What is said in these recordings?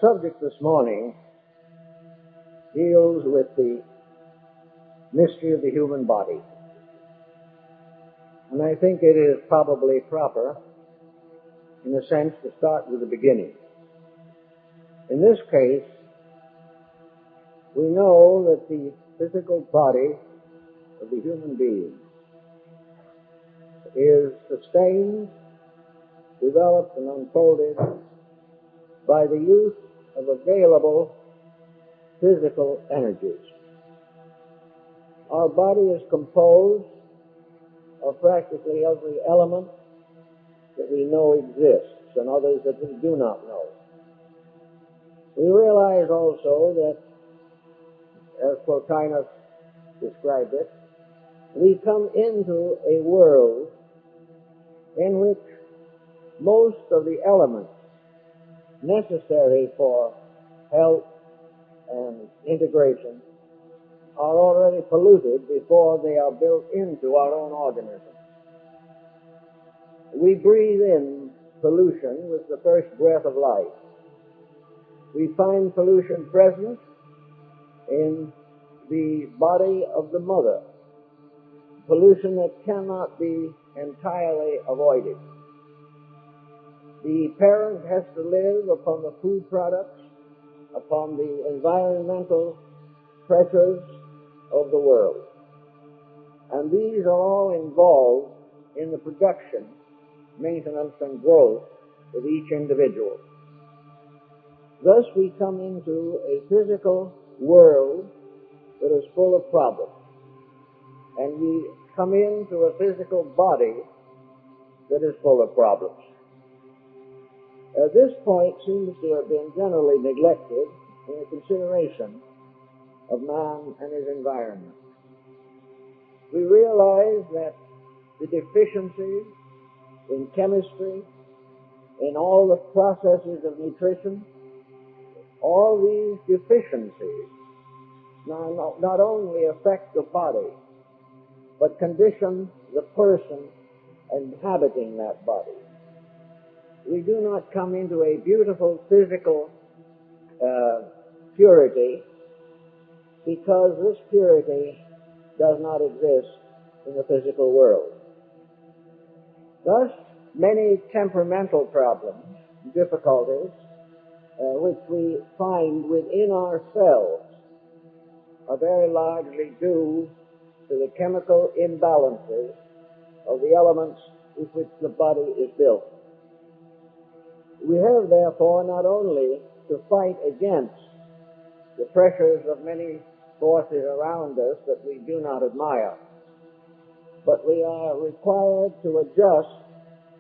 Our subject this morning deals with the mystery of the human body. And I think it is probably proper, in a sense, to start with the beginning. In this case, we know that the physical body of the human being is sustained, developed, and unfolded by the use of available physical energies. Our body is composed of practically every element that we know exists and others that we do not know. We realize also that, as Plotinus described it, we come into a world in which most of the elements necessary for health and integration are already polluted before they are built into our own organism. We breathe in pollution with the first breath of life. We find pollution present in the body of the mother, pollution that cannot be entirely avoided. The parent has to live upon the food products, upon the environmental pressures of the world. And these are all involved in the production, maintenance, and growth of each individual. Thus we come into a physical world that is full of problems. And we come into a physical body that is full of problems. This point seems to have been generally neglected in the consideration of man and his environment. We realize that the deficiencies in chemistry, in all the processes of nutrition, all these deficiencies not only affect the body, but condition the person inhabiting that body. We do not come into a beautiful physical purity because this purity does not exist in the physical world. Thus, many temperamental problems, difficulties, which we find within ourselves are very largely due to the chemical imbalances of the elements with which the body is built. We have, therefore, not only to fight against the pressures of many forces around us that we do not admire, but we are required to adjust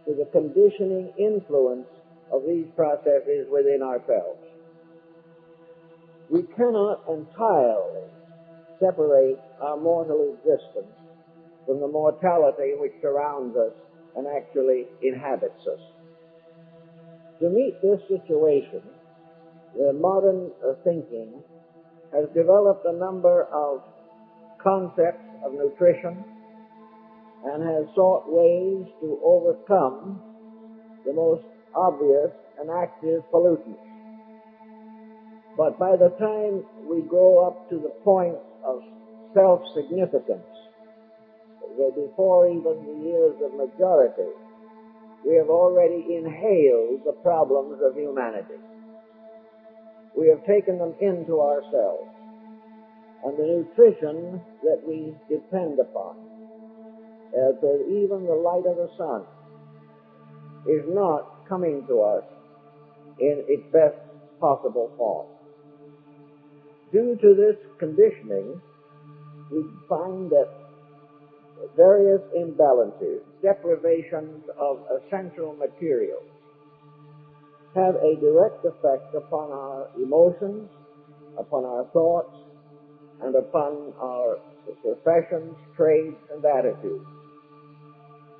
to the conditioning influence of these processes within ourselves. We cannot entirely separate our mortal existence from the mortality which surrounds us and actually inhabits us. To meet this situation, the modern thinking has developed a number of concepts of nutrition and has sought ways to overcome the most obvious and active pollutants. But by the time we grow up to the point of self-significance, before even the years of majority, we have already inhaled the problems of humanity. We have taken them into ourselves. And the nutrition that we depend upon, even the light of the sun, is not coming to us in its best possible form. Due to this conditioning, we find that various imbalances, deprivations of essential materials, have a direct effect upon our emotions, upon our thoughts, and upon our professions, trades, and attitudes.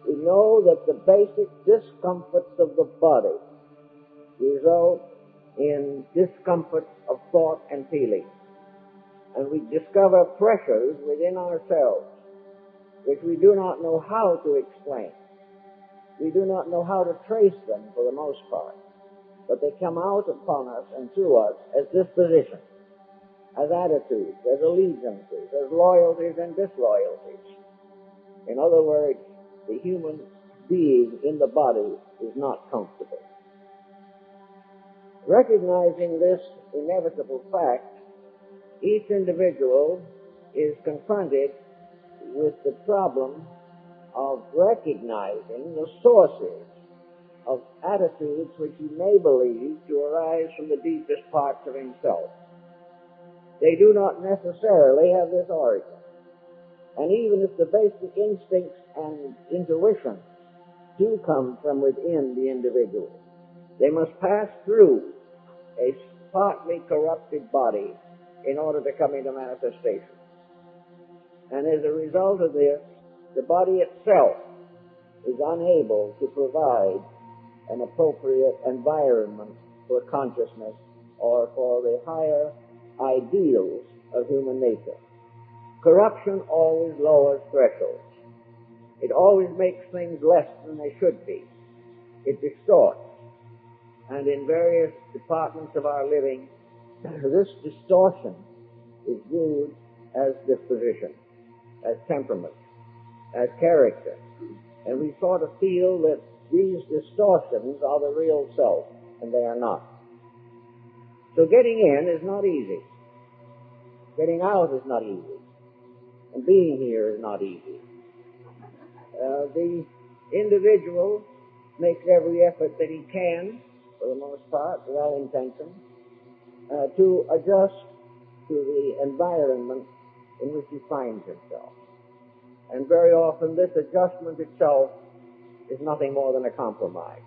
We know that the basic discomforts of the body result in discomforts of thought and feeling. And we discover pressures within ourselves which we do not know how to explain. We do not know how to trace them for the most part. but they come out upon us and through us as dispositions, as attitudes, as allegiances, as loyalties and disloyalties. In other words, the human being in the body is not comfortable. Recognizing this inevitable fact, each individual is confronted with the problem of recognizing the sources of attitudes which he may believe to arise from the deepest parts of himself. They do not necessarily have this origin. And even if the basic instincts and intuitions do come from within the individual, they must pass through a partly corrupted body in order to come into manifestation. And as a result of this, the body itself is unable to provide an appropriate environment for consciousness or for the higher ideals of human nature. Corruption always lowers thresholds. It always makes things less than they should be. It distorts. And in various departments of our living, this distortion is viewed as disposition, as temperament, as character. And we sort of feel that these distortions are the real self, and they are not. So getting in is not easy. Getting out is not easy. And being here is not easy. The individual makes every effort that he can, for the most part, without intention, to adjust to the environment in which he finds himself. And very often this adjustment itself is nothing more than a compromise.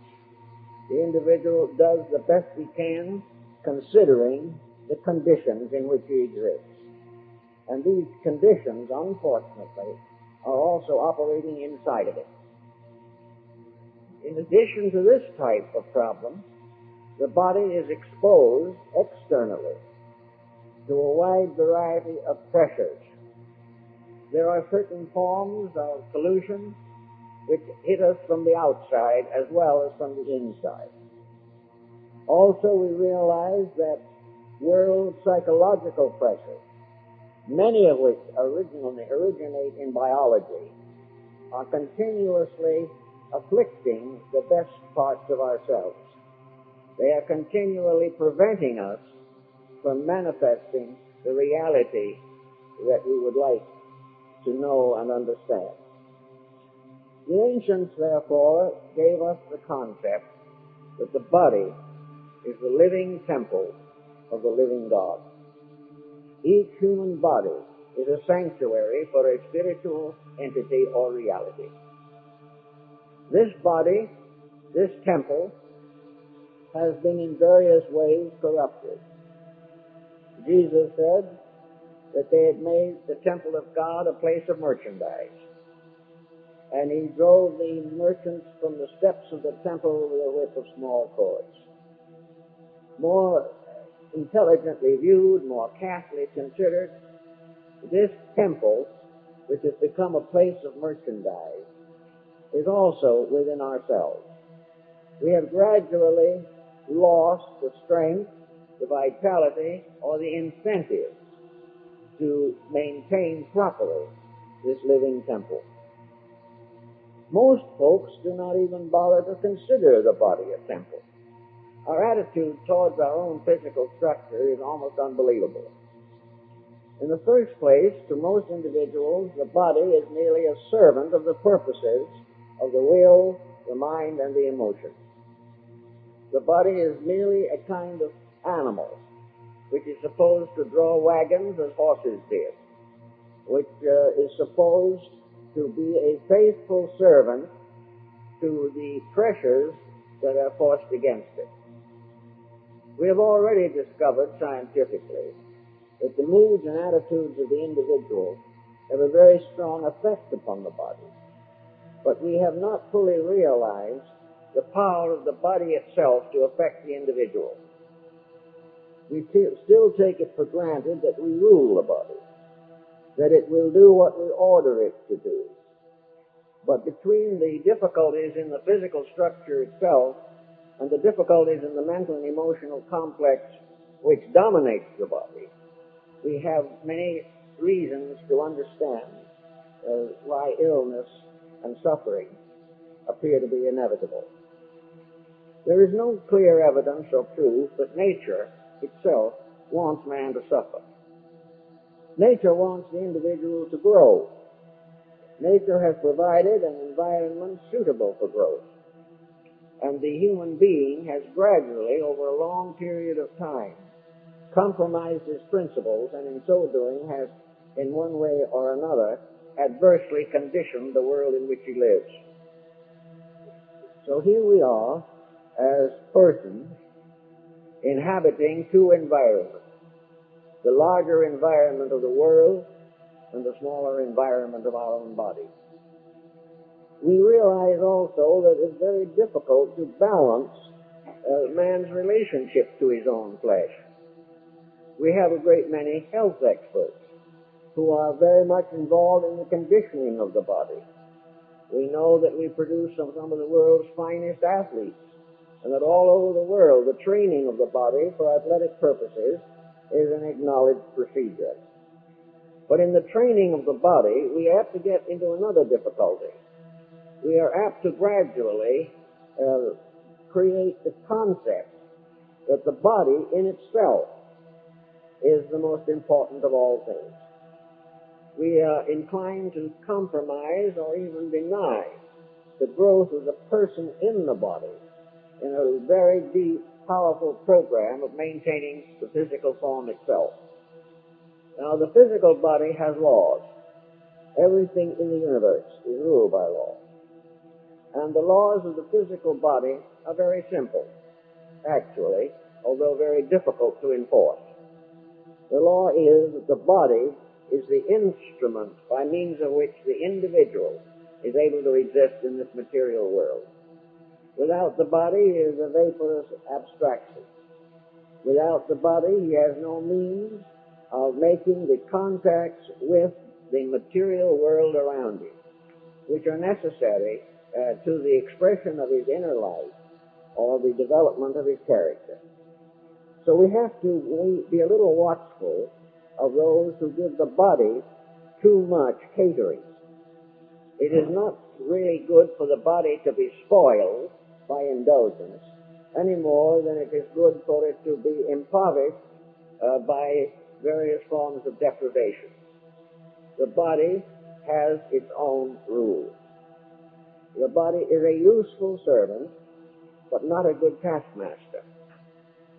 The individual does the best he can considering the conditions in which he exists. And these conditions, unfortunately, are also operating inside of it. In addition to this type of problem, the body is exposed externally to a wide variety of pressures. There are certain forms of pollution which hit us from the outside as well as from the inside. Also, we realize that world psychological pressures, many of which originate in biology, are continuously afflicting the best parts of ourselves. They are continually preventing us from manifesting the reality that we would like to know and understand. The ancients, therefore, gave us the concept that the body is the living temple of the living God. Each human body is a sanctuary for a spiritual entity or reality. This body, this temple, has been in various ways corrupted. Jesus said that they had made the temple of God a place of merchandise. And he drove the merchants from the steps of the temple with a whip of small cords. More intelligently viewed, more carefully considered, this temple, which has become a place of merchandise, is also within ourselves. We have gradually lost the strength, the vitality, or the incentive to maintain properly this living temple. Most folks do not even bother to consider the body a temple. Our attitude towards our own physical structure is almost unbelievable. In the first place, to most individuals, the body is merely a servant of the purposes of the will, the mind, and the emotions. The body is merely a kind of animal which is supposed to draw wagons as horses did, which is supposed to be a faithful servant to the pressures that are forced against it. We have already discovered scientifically that the moods and attitudes of the individual have a very strong effect upon the body. But we have not fully realized the power of the body itself to affect the individual. We still take it for granted that we rule the body, that it will do what we order it to do. But between the difficulties in the physical structure itself and the difficulties in the mental and emotional complex which dominates the body, we have many reasons to understand why illness and suffering appear to be inevitable. There is no clear evidence or proof that nature itself wants man to suffer. Nature wants the individual to grow. Nature has provided an environment suitable for growth. And the human being has gradually, over a long period of time, compromised his principles, and in so doing has, in one way or another, adversely conditioned the world in which he lives. So here we are, as persons, inhabiting two environments: the larger environment of the world and the smaller environment of our own body. We realize also that it's very difficult to balance man's relationship to his own flesh. We have a great many health experts who are very much involved in the conditioning of the body. We know that we produce some of the world's finest athletes, and that all over the world the training of the body for athletic purposes is an acknowledged procedure. But in the training of the body, we have to get into another difficulty. We are apt to gradually create the concept that the body in itself is the most important of all things. We are inclined to compromise or even deny the growth of the person in the body in a very deep, powerful program of maintaining the physical form itself. Now, the physical body has laws. Everything in the universe is ruled by law. And the laws of the physical body are very simple, actually, although very difficult to enforce. The law is that the body is the instrument by means of which the individual is able to exist in this material world. Without the body, he is a vaporous abstraction. Without the body, he has no means of making the contacts with the material world around him, which are necessary to the expression of his inner life or the development of his character. So we have to be a little watchful of those who give the body too much catering. It is not really good for the body to be spoiled by indulgence any more than it is good for it to be impoverished by various forms of deprivation. The body has its own rules. The body is a useful servant, but not a good taskmaster.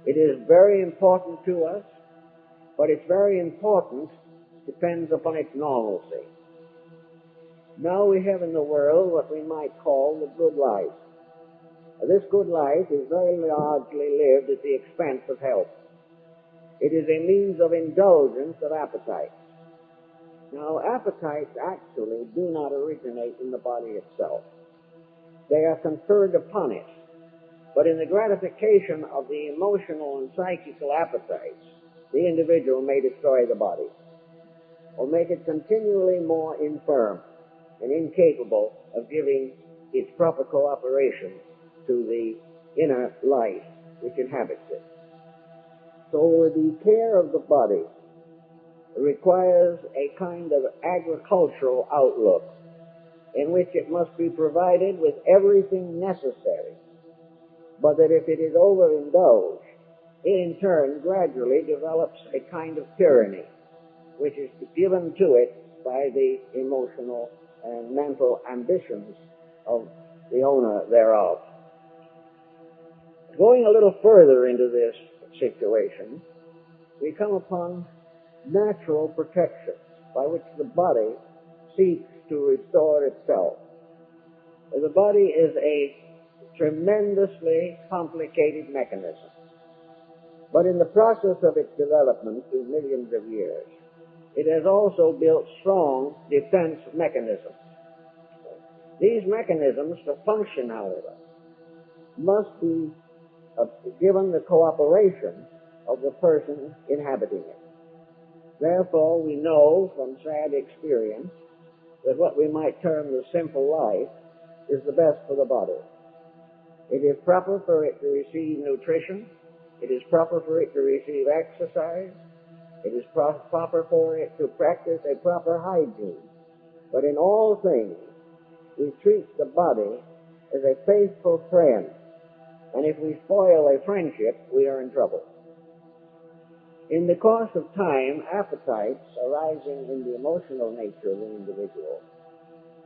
It is very important to us, but its very importance depends upon its normalcy. Now we have in the world what we might call the good life. This good life is very largely lived at the expense of health. It is a means of indulgence of appetite. Now, appetites actually do not originate in the body itself. They are conferred upon it. But in the gratification of the emotional and psychical appetites, the individual may destroy the body, or make it continually more infirm and incapable of giving its proper cooperation to the inner life which inhabits it. So the care of the body requires a kind of agricultural outlook in which it must be provided with everything necessary, but that if it is overindulged, it in turn gradually develops a kind of tyranny, which is given to it by the emotional and mental ambitions of the owner thereof. Going a little further into this situation, we come upon natural protections by which the body seeks to restore itself. The body is a tremendously complicated mechanism, but in the process of its development through millions of years, it has also built strong defense mechanisms. These mechanisms, to function, however, must be given the cooperation of the person inhabiting it. Therefore, we know from sad experience that what we might term the simple life is the best for the body. It is proper for it to receive nutrition. It is proper for it to receive exercise. It is proper for it to practice a proper hygiene. But in all things, we treat the body as a faithful friend. And if we spoil a friendship, we are in trouble. In the course of time, appetites arising in the emotional nature of the individual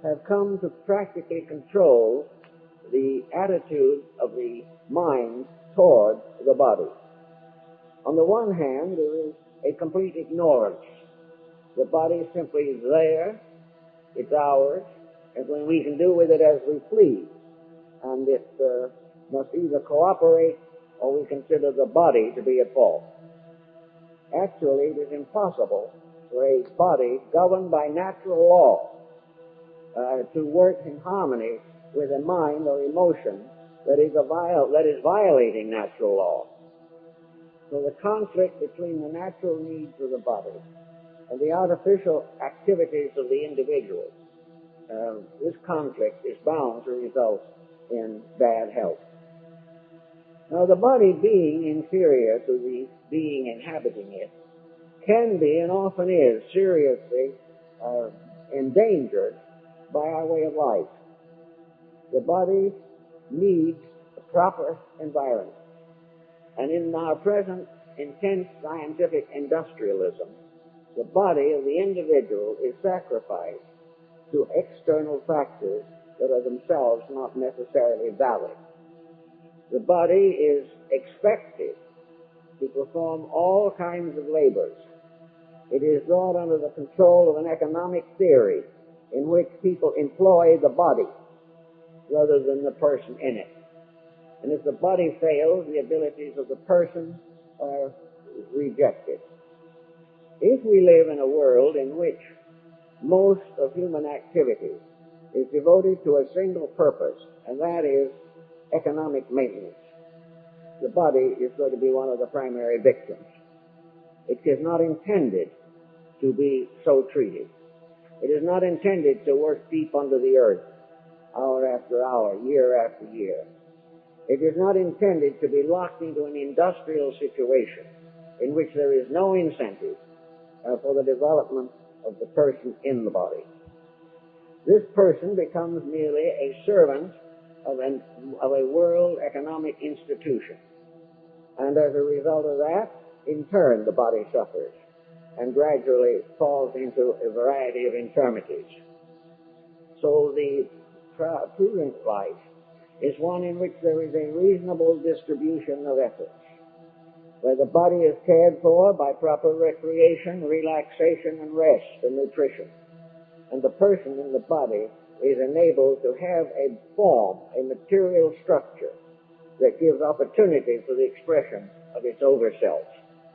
have come to practically control the attitude of the mind toward the body. On the one hand, there is a complete ignorance. The body simply is there, it's ours, and when we can do with it as we please. And it must either cooperate or we consider the body to be at fault. Actually, it is impossible for a body governed by natural law to work in harmony with a mind or emotion that is violating natural law. So the conflict between the natural needs of the body and the artificial activities of the individual, this conflict is bound to result in bad health. Now, the body being inferior to the being inhabiting it can be and often is seriously endangered by our way of life. The body needs a proper environment. And in our present intense scientific industrialism, the body of the individual is sacrificed to external factors that are themselves not necessarily valid. The body is expected to perform all kinds of labors. It is brought under the control of an economic theory in which people employ the body rather than the person in it. And if the body fails, the abilities of the person are rejected. If we live in a world in which most of human activity is devoted to a single purpose, and that is economic maintenance, the body is going to be one of the primary victims. It is not intended to be so treated. It is not intended to work deep under the earth, hour after hour, year after year. It is not intended to be locked into an industrial situation in which there is no incentive for the development of the person in the body. This person becomes merely a servant of a world economic institution. And as a result of that, in turn, the body suffers and gradually falls into a variety of infirmities. So the prudent life is one in which there is a reasonable distribution of efforts, where the body is cared for by proper recreation, relaxation, and rest and nutrition. And the person in the body is enabled to have a form, a material structure that gives opportunity for the expression of its overself,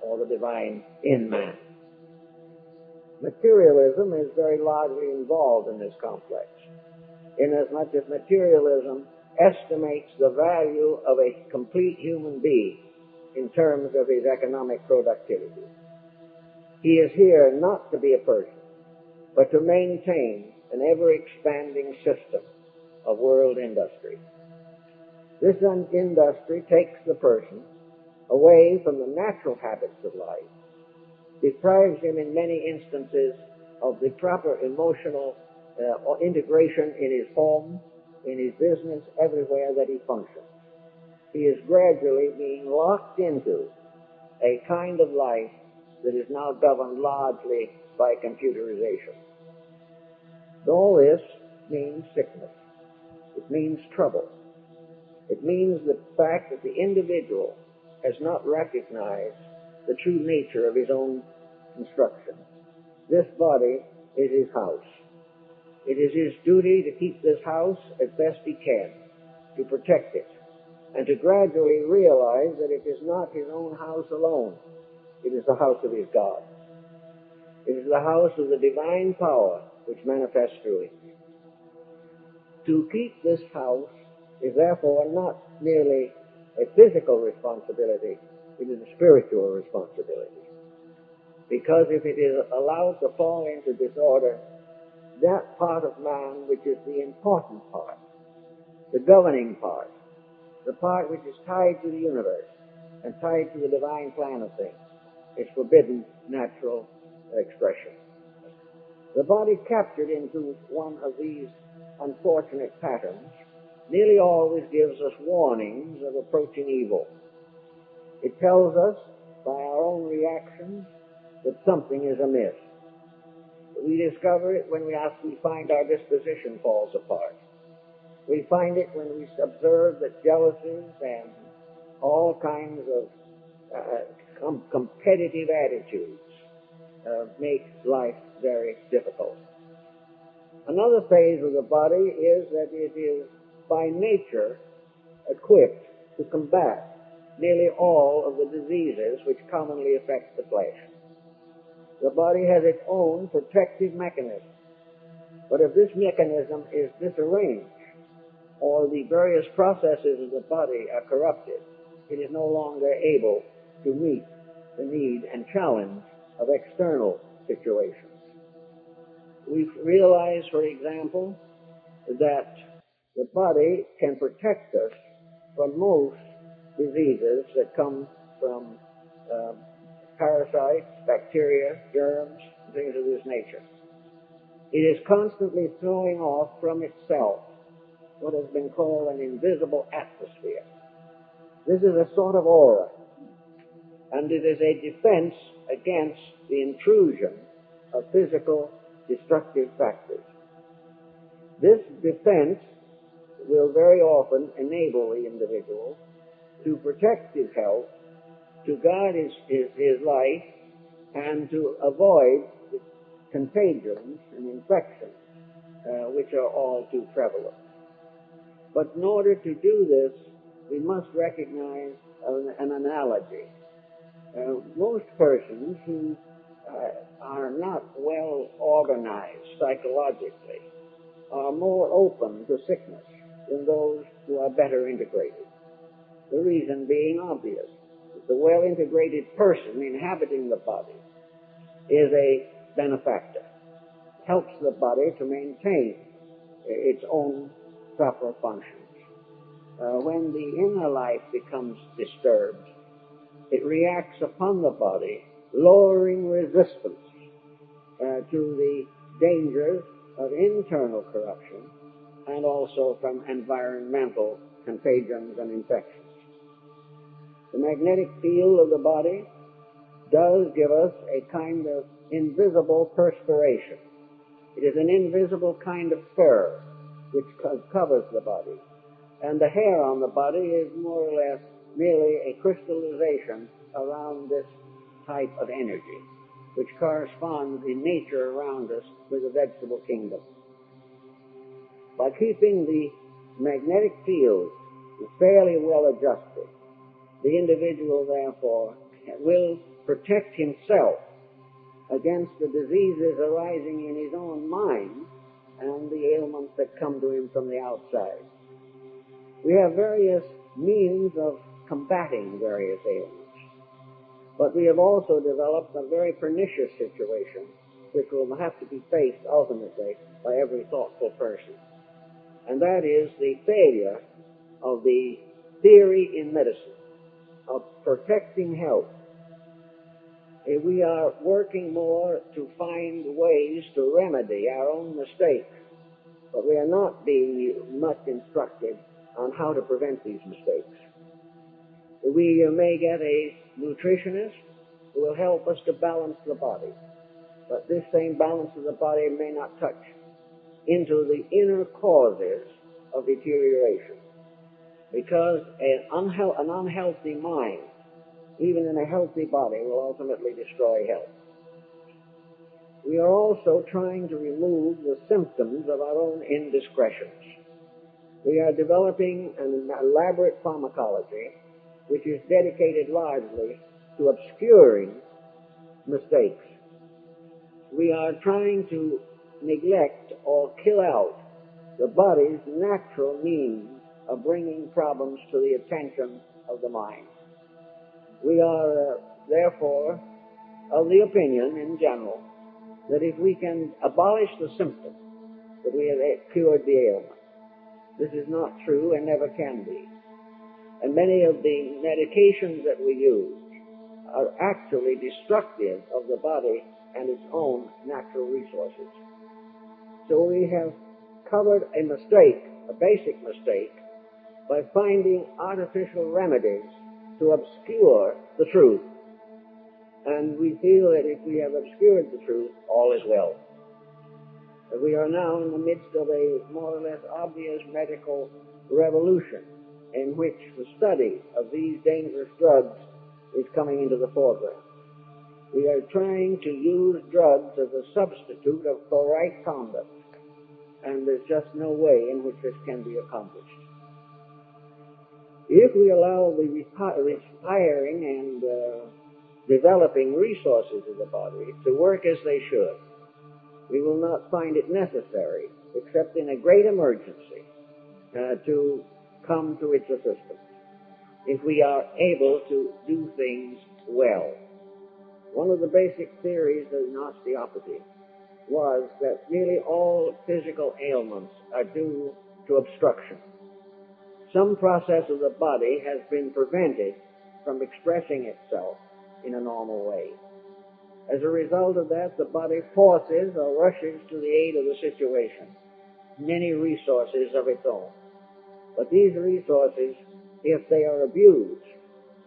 or the divine in man. Materialism is very largely involved in this complex, inasmuch as materialism estimates the value of a complete human being in terms of his economic productivity. He is here not to be a person, but to maintain an ever-expanding system of world industry. This industry takes the person away from the natural habits of life, deprives him in many instances of the proper emotional integration in his home, in his business, everywhere that he functions. He is gradually being locked into a kind of life that is now governed largely by computerization. All this means sickness. It means trouble. It means the fact that the individual has not recognized the true nature of his own construction. This body is his house. It is his duty to keep this house as best he can, to protect it, and to gradually realize that it is not his own house alone. It is the house of his God. It is the house of the divine power which manifests through it. To keep this house is therefore not merely a physical responsibility, it is a spiritual responsibility. Because if it is allowed to fall into disorder, that part of man which is the important part, the governing part, the part which is tied to the universe and tied to the divine plan of things, is forbidden natural expression. The body captured into one of these unfortunate patterns nearly always gives us warnings of approaching evil. It tells us by our own reactions that something is amiss. We discover it when we find our disposition falls apart. We find it when we observe that jealousies and all kinds of competitive attitudes make life very difficult. Another phase of the body is that it is by nature equipped to combat nearly all of the diseases which commonly affect the flesh. The body has its own protective mechanism, but if this mechanism is disarranged or the various processes of the body are corrupted, it is no longer able to meet the need and challenge of external situations. We realize, for example, that the body can protect us from most diseases that come from parasites, bacteria, germs, things of this nature. It is constantly throwing off from itself what has been called an invisible atmosphere. This is a sort of aura, and it is a defense against the intrusion of physical destructive factors. This defense will very often enable the individual to protect his health, to guard his life, and to avoid the contagions and infections which are all too prevalent. But in order to do this, we must recognize an analogy. Most persons who are not well organized psychologically are more open to sickness than those who are better integrated. The reason being obvious. The well-integrated person inhabiting the body is a benefactor, helps the body to maintain its own proper functions. When the inner life becomes disturbed, it reacts upon the body, lowering resistance to the dangers of internal corruption and also from environmental contagions and infections. The magnetic field of the body does give us a kind of invisible perspiration. It is an invisible kind of fur which covers the body. And the hair on the body is more or less merely a crystallization around this type of energy, which corresponds in nature around us with the vegetable kingdom. By keeping the magnetic field fairly well adjusted, the individual, therefore, will protect himself against the diseases arising in his own mind and the ailments that come to him from the outside. We have various means of combating various ailments, but we have also developed a very pernicious situation which will have to be faced ultimately by every thoughtful person, and that is the failure of the theory in medicine of protecting health. We are working more to find ways to remedy our own mistakes, but we are not being much instructed on how to prevent these mistakes. We may get a nutritionist who will help us to balance the body, but this same balance of the body may not touch into the inner causes of deterioration, because an unhealthy mind, even in a healthy body, will ultimately destroy health. We are also trying to remove the symptoms of our own indiscretions. We are developing an elaborate pharmacology which is dedicated largely to obscuring mistakes. We are trying to neglect or kill out the body's natural means of bringing problems to the attention of the mind. We are, therefore, of the opinion in general that if we can abolish the symptom, that we have cured the ailment. This is not true and never can be. And many of the medications that we use are actually destructive of the body and its own natural resources. So we have covered a mistake, a basic mistake, by finding artificial remedies to obscure the truth. And we feel that if we have obscured the truth, all is well. We are now in the midst of a more or less obvious medical revolution in which the study of these dangerous drugs is coming into the foreground. We are trying to use drugs as a substitute for right conduct, and there's just no way in which this can be accomplished. If we allow the respiring and developing resources of the body to work as they should, we will not find it necessary, except in a great emergency, to come to its assistance, if we are able to do things well. One of the basic theories of osteopathy was that nearly all physical ailments are due to obstruction. Some process of the body has been prevented from expressing itself in a normal way. As a result of that, the body forces or rushes to the aid of the situation, many resources of its own. But these resources, if they are abused,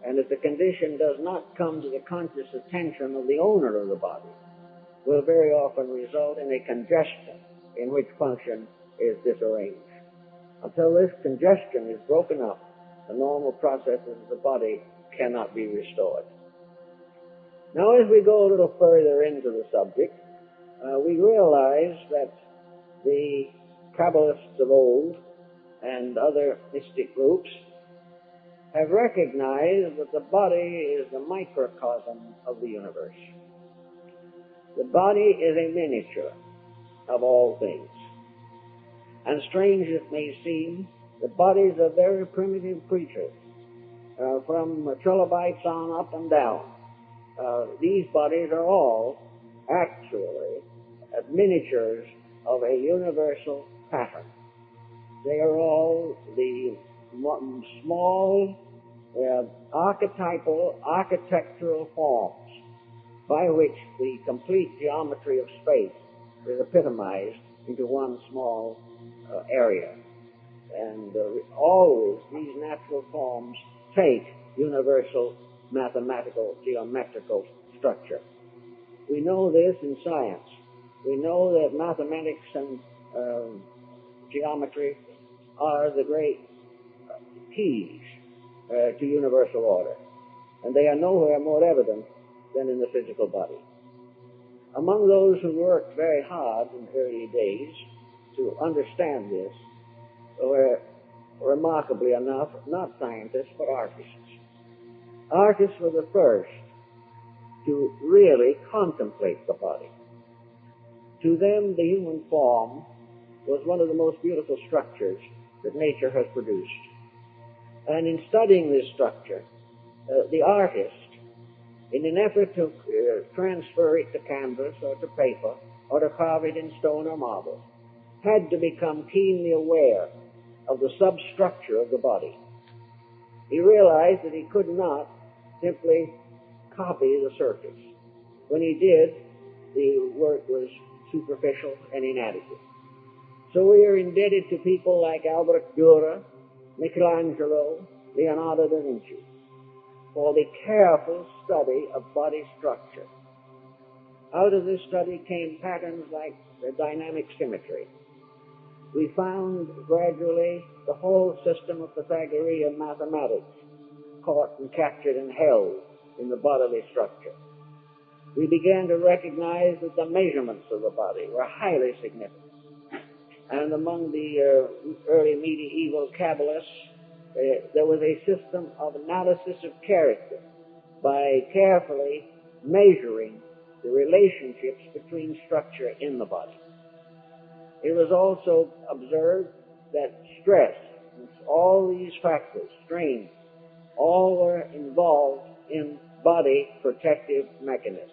and if the condition does not come to the conscious attention of the owner of the body, will very often result in a congestion in which function is disarranged. Until this congestion is broken up, the normal processes of the body cannot be restored. Now, as we go a little further into the subject, we realize that the Kabbalists of old and other mystic groups have recognized that the body is the microcosm of the universe. The body is a miniature of all things. And strange as it may seem, the bodies of very primitive creatures, from trilobites on up and down, these bodies are all actually miniatures of a universal pattern. They are all the small architectural forms by which the complete geometry of space is epitomized into one small area. And always these natural forms take universal mathematical, geometrical structure. We know this in science. We know that mathematics and geometry are the great keys to universal order, and they are nowhere more evident than in the physical body. Among those who worked very hard in early days to understand this were, remarkably enough, not scientists, but artists. Artists were the first to really contemplate the body. To them, the human form was one of the most beautiful structures that nature has produced. And in studying this structure, the artist, in an effort to transfer it to canvas or to paper or to carve it in stone or marble, had to become keenly aware of the substructure of the body. He realized that he could not simply copy the surface. When he did, the work was superficial and inadequate. So we are indebted to people like Albert Dürer, Michelangelo, Leonardo da Vinci, for the careful study of body structure. Out of this study came patterns like the dynamic symmetry. We found gradually the whole system of Pythagorean mathematics caught and captured and held in the bodily structure. We began to recognize that the measurements of the body were highly significant. And among the early medieval Kabbalists, there was a system of analysis of character by carefully measuring the relationships between structure in the body. It was also observed that stress, all these factors, strain, all were involved in body protective mechanisms.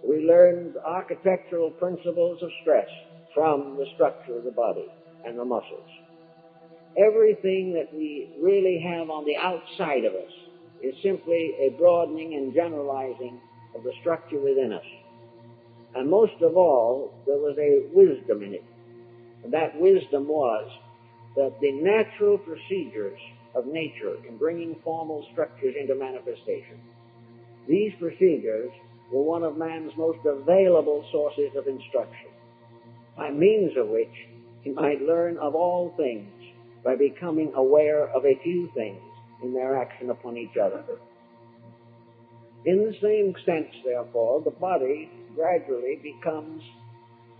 We learned architectural principles of stress from the structure of the body and the muscles. everything that we really have on the outside of us is simply a broadening and generalizing of the structure within us. And most of all, there was a wisdom in it. And that wisdom was that the natural procedures of nature in bringing formal structures into manifestation, these procedures were one of man's most available sources of instruction, by means of which he might learn of all things by becoming aware of a few things in their action upon each other. In the same sense, therefore, the body gradually becomes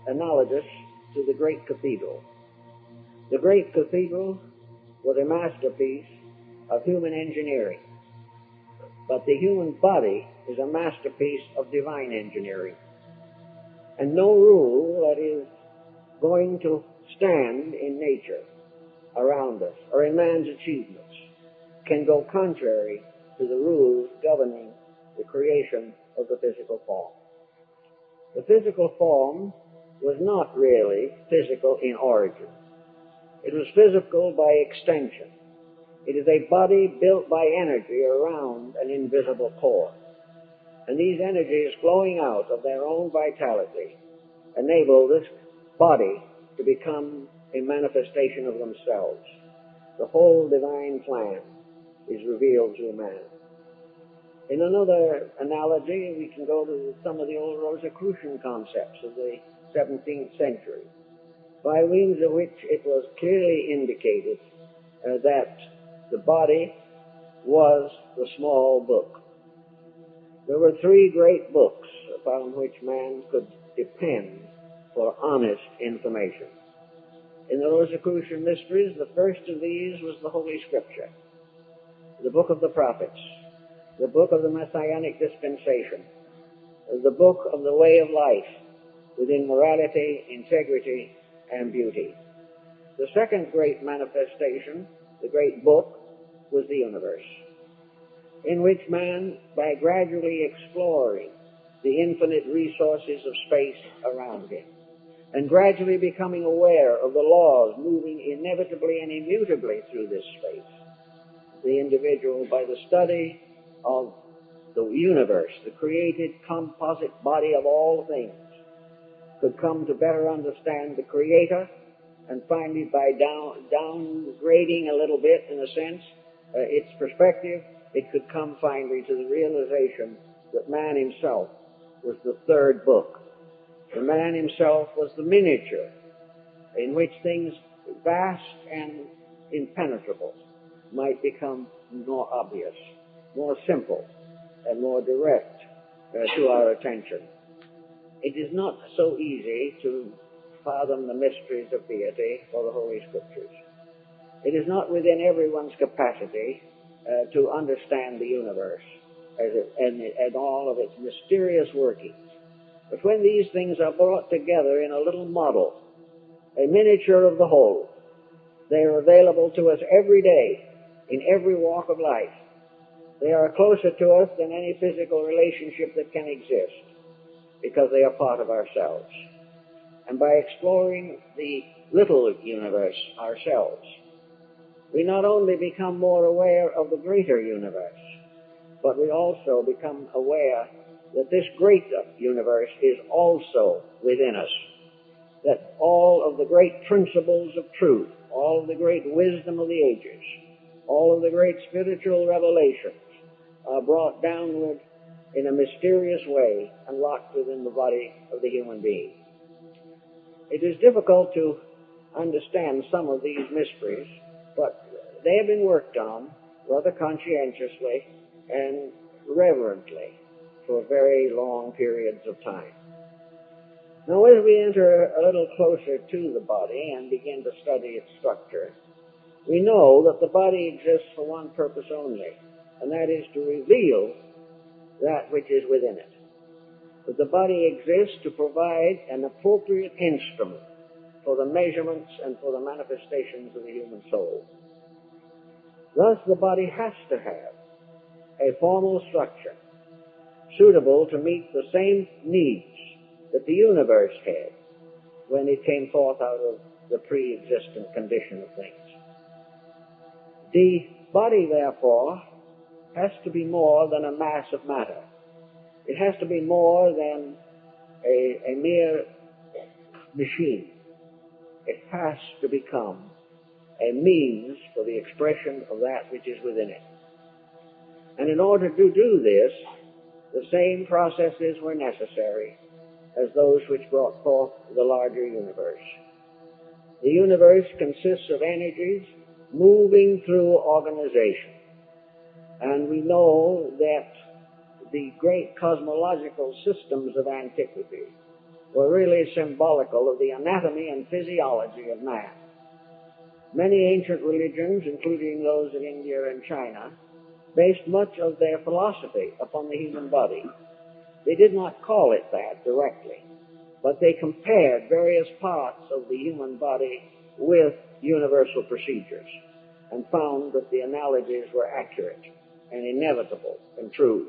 analogous to the great cathedral. The great cathedral was a masterpiece of human engineering, but the human body is a masterpiece of divine engineering. And no rule that is going to stand in nature around us or in man's achievements can go contrary to the rules governing the creation of the physical form. The physical form was not really physical in origin. It was physical by extension. It is a body built by energy around an invisible core. And these energies flowing out of their own vitality enable this body to become a manifestation of themselves. The whole divine plan is revealed through man. In another analogy, we can go to some of the old Rosicrucian concepts of the 17th century, by means of which it was clearly indicated that the body was the small book. There were three great books upon which man could depend for honest information. In the Rosicrucian mysteries, the first of these was the Holy Scripture, the book of the prophets, the book of the Messianic dispensation, the book of the way of life within morality, integrity, and beauty. The second great manifestation, the great book, was the universe, in which man, by gradually exploring the infinite resources of space around him, and gradually becoming aware of the laws moving inevitably and immutably through this space, the individual, by the study of the universe, the created composite body of all things, could come to better understand the Creator, and finally, by downgrading a little bit, in a sense, its perspective, it could come finally to the realization that man himself was the third book. The man himself was the miniature in which things vast and impenetrable might become more obvious, more simple, and more direct to our attention. It is not so easy to fathom the mysteries of deity or the Holy Scriptures. It is not within everyone's capacity to understand the universe and all of its mysterious workings. But when these things are brought together in a little model, a miniature of the whole, they are available to us every day, in every walk of life. They are closer to us than any physical relationship that can exist, because they are part of ourselves. And by exploring the little universe ourselves, we not only become more aware of the greater universe, but we also become aware that this great universe is also within us, that all of the great principles of truth, all of the great wisdom of the ages, all of the great spiritual revelations are brought downward in a mysterious way and locked within the body of the human being. It is difficult to understand some of these mysteries, but they have been worked on rather conscientiously and reverently for very long periods of time. Now, as we enter a little closer to the body and begin to study its structure, we know that the body exists for one purpose only, and that is to reveal that which is within it. That the body exists to provide an appropriate instrument for the measurements and for the manifestations of the human soul. Thus, the body has to have a formal structure suitable to meet the same needs that the universe had when it came forth out of the pre-existent condition of things. The body, therefore, has to be more than a mass of matter. It has to be more than a mere machine. It has to become a means for the expression of that which is within it. And in order to do this, the same processes were necessary as those which brought forth the larger universe. The universe consists of energies moving through organization. And we know that the great cosmological systems of antiquity were really symbolical of the anatomy and physiology of man. Many ancient religions, including those of India and China, based much of their philosophy upon the human body. They did not call it that directly, but they compared various parts of the human body with universal procedures and found that the analogies were accurate and inevitable and true.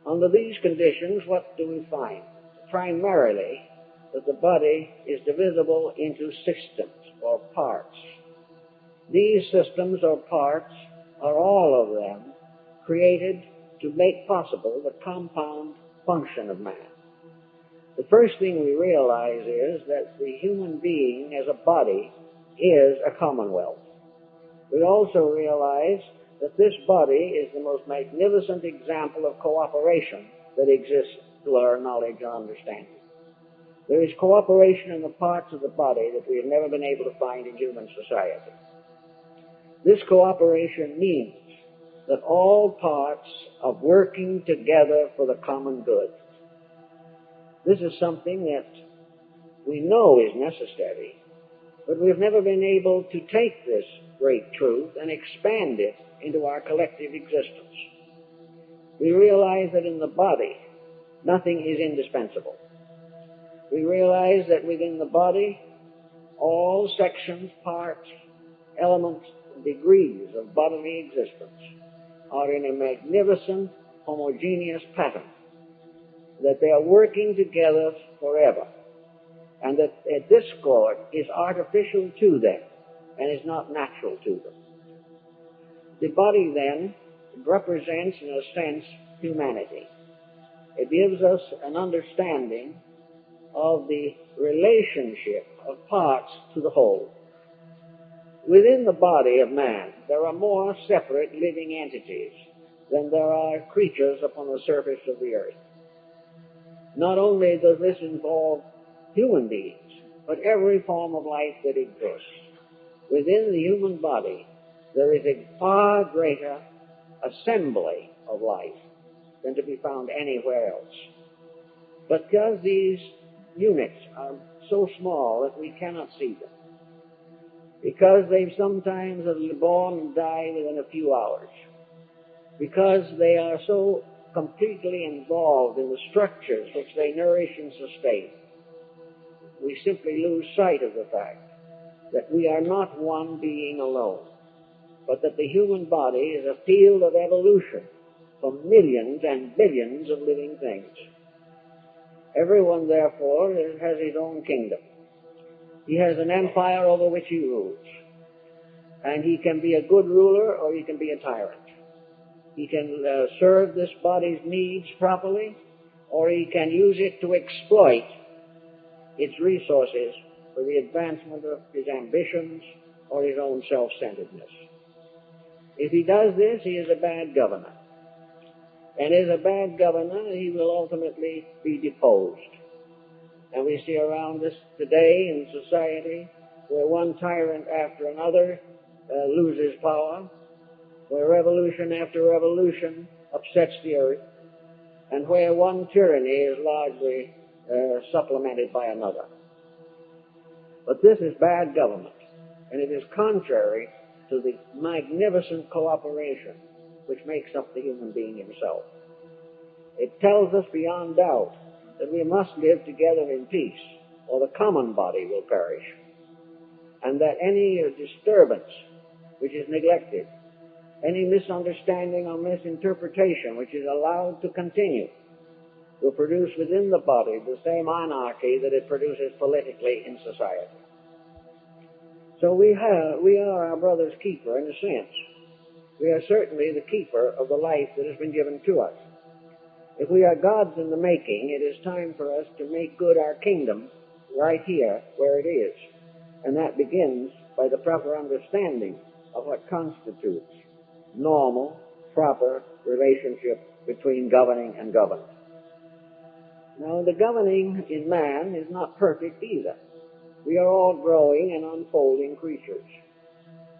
Under these conditions, what do we find? Primarily, that the body is divisible into systems or parts. These systems or parts are all of them created to make possible the compound function of man. The first thing we realize is that the human being as a body is a commonwealth. We also realize that this body is the most magnificent example of cooperation that exists to our knowledge and understanding. There is cooperation in the parts of the body that we have never been able to find in human society. This cooperation means that all parts are working together for the common good. This is something that we know is necessary, but we've never been able to take this great truth and expand it into our collective existence. We realize that in the body, nothing is indispensable. We realize that within the body, all sections, parts, elements, degrees of bodily existence are in a magnificent, homogeneous pattern, that they are working together forever, and that a discord is artificial to them and is not natural to them. The body, then, represents, in a sense, humanity. It gives us an understanding of the relationship of parts to the whole. Within the body of man, there are more separate living entities than there are creatures upon the surface of the earth. Not only does this involve human beings, but every form of life that exists. Within the human body, there is a far greater assembly of life than to be found anywhere else. But because these units are so small that we cannot see them, because they sometimes are born and die within a few hours, because they are so completely involved in the structures which they nourish and sustain, we simply lose sight of the fact that we are not one being alone, but that the human body is a field of evolution for millions and billions of living things. Everyone, therefore, has his own kingdom. He has an empire over which he rules. And he can be a good ruler or he can be a tyrant. He can serve this body's needs properly, or he can use it to exploit its resources for the advancement of his ambitions or his own self-centeredness. If he does this, he is a bad governor. And as a bad governor, he will ultimately be deposed. And we see around us today in society where one tyrant after another loses power, where revolution after revolution upsets the earth, and where one tyranny is largely supplemented by another. But this is bad government, and it is contrary to the magnificent cooperation which makes up the human being himself. It tells us beyond doubt that we must live together in peace, or the common body will perish, and that any disturbance which is neglected, any misunderstanding or misinterpretation which is allowed to continue, will produce within the body the same anarchy that it produces politically in society. So we are our brother's keeper in a sense. We are certainly the keeper of the life that has been given to us. If we are God's in the making, it is time for us to make good our kingdom right here where it is. And that begins by the proper understanding of what constitutes normal, proper relationship between governing and governed. Now, the governing in man is not perfect either. We are all growing and unfolding creatures.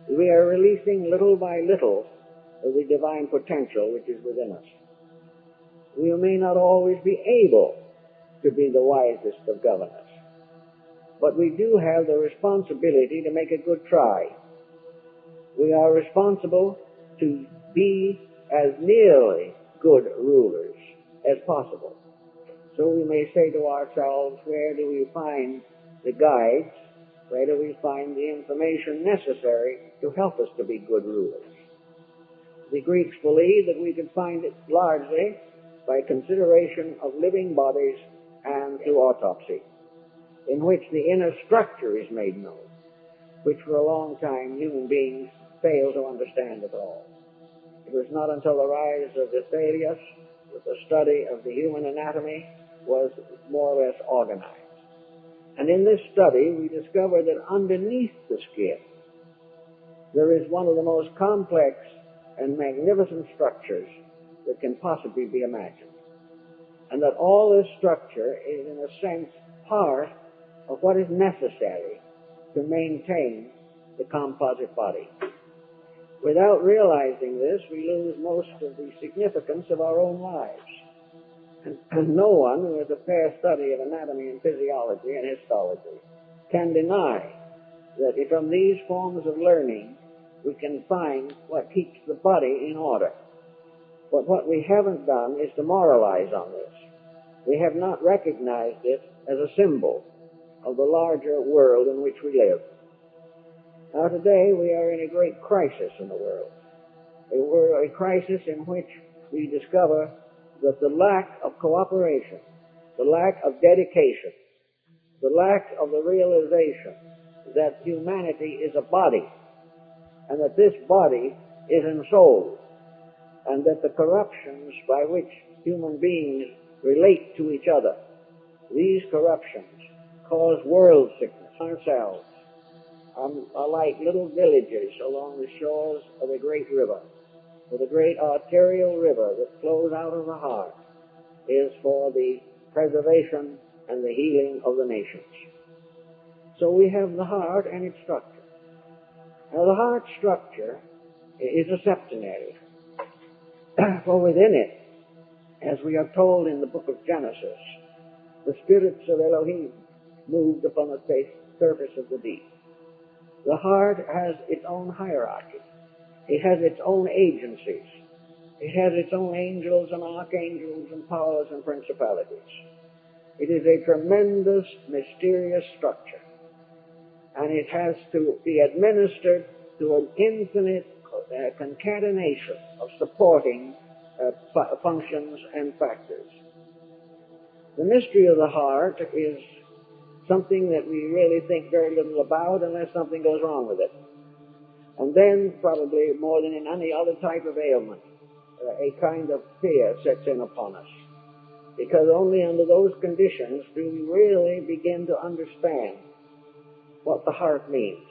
We are releasing little by little the divine potential which is within us. We may not always be able to be the wisest of governors, but we do have the responsibility to make a good try. We are responsible to be as nearly good rulers as possible. So we may say to ourselves, where do we find the guides? Where do we find the information necessary to help us to be good rulers? The Greeks believed that we could find it largely by consideration of living bodies and through autopsy, in which the inner structure is made known, which for a long time human beings failed to understand at all. It was not until the rise of Vesalius that the study of the human anatomy was more or less organized. And in this study, we discovered that underneath the skin, there is one of the most complex and magnificent structures that can possibly be imagined. And that all this structure is, in a sense, part of what is necessary to maintain the composite body. Without realizing this, we lose most of the significance of our own lives. And no one who has a fair study of anatomy and physiology and histology can deny that from these forms of learning we can find what keeps the body in order. But what we haven't done is to moralize on this. We have not recognized it as a symbol of the larger world in which we live. Now today we are in a great crisis in the world. A crisis in which we discover that the lack of cooperation, the lack of dedication, the lack of the realization that humanity is a body, and that this body is ensouled, and that the corruptions by which human beings relate to each other, these corruptions cause world sickness. Ourselves are like little villages along the shores of a great river. For the great arterial river that flows out of the heart is for the preservation and the healing of the nations. So we have the heart and its structure. Now the heart structure is a septenary. For within it, as we are told in the book of Genesis, the spirits of Elohim moved upon the surface of the deep. The heart has its own hierarchy. It has its own agencies. It has its own angels and archangels and powers and principalities. It is a tremendous, mysterious structure. And it has to be administered to an infinite concatenation of supporting functions and factors. The mystery of the heart is something that we really think very little about unless something goes wrong with it. And then, probably more than in any other type of ailment, a kind of fear sets in upon us. Because only under those conditions do we really begin to understand what the heart means.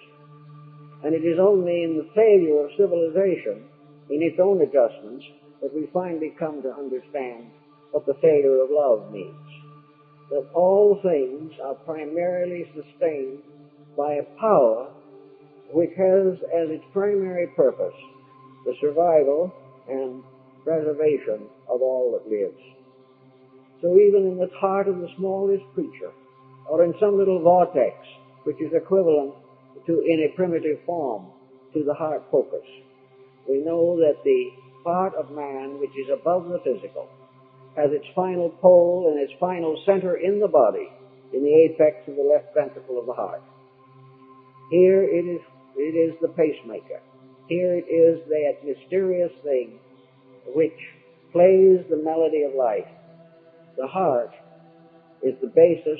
And it is only in the failure of civilization, in its own adjustments, that we finally come to understand what the failure of love means. That all things are primarily sustained by a power which has as its primary purpose the survival and preservation of all that lives. So even in the heart of the smallest creature, or in some little vortex which is equivalent to, in a primitive form, to the heart focus, we know that the part of man which is above the physical has its final pole and its final center in the body, in the apex of the left ventricle of the heart. Here it is the pacemaker. Here it is that mysterious thing which plays the melody of life. The heart is the basis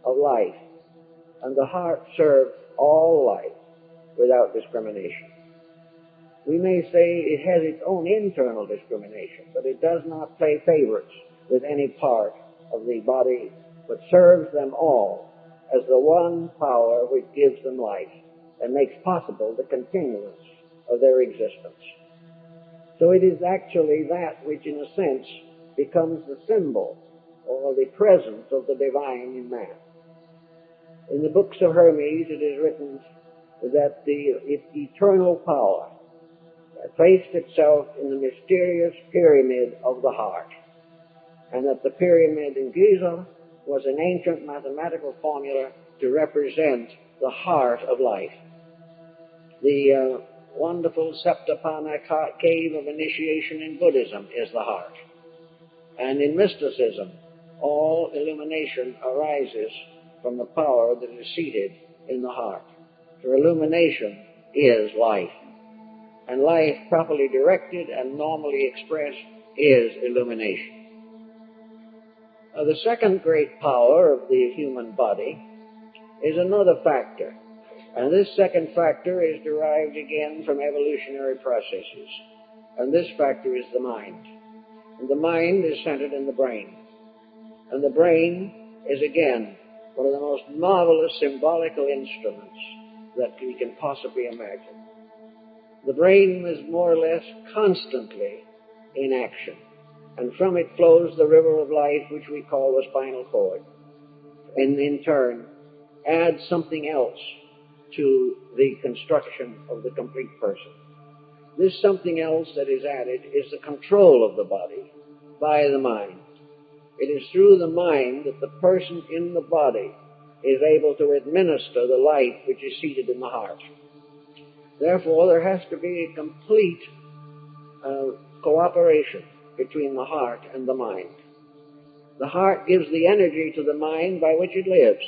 of life, and the heart serves all life. without discrimination. We may say it has its own internal discrimination, but it does not play favorites with any part of the body, but serves them all as the one power which gives them life and makes possible the continuance of their existence. So it is actually that which, in a sense, becomes the symbol or the presence of the divine in man. In the books of Hermes, it is written that its eternal power placed itself in the mysterious pyramid of the heart, and that the pyramid in Giza was an ancient mathematical formula to represent the heart of life. The wonderful Septapana cave of initiation in Buddhism is the heart. And in mysticism, all illumination arises from the power that is seated in the heart. For illumination is life. And life, properly directed and normally expressed, is illumination. The second great power of the human body is another factor. And this second factor is derived again from evolutionary processes. And this factor is the mind. And the mind is centered in the brain. And the brain is again one of the most marvelous symbolical instruments that we can possibly imagine. The brain is more or less constantly in action, and from it flows the river of life which we call the spinal cord, and in turn adds something else to the construction of the complete person. This something else that is added is the control of the body by the mind. It is through the mind that the person in the body is able to administer the life which is seated in the heart. Therefore, there has to be a complete cooperation between the heart and the mind. The heart gives the energy to the mind by which it lives,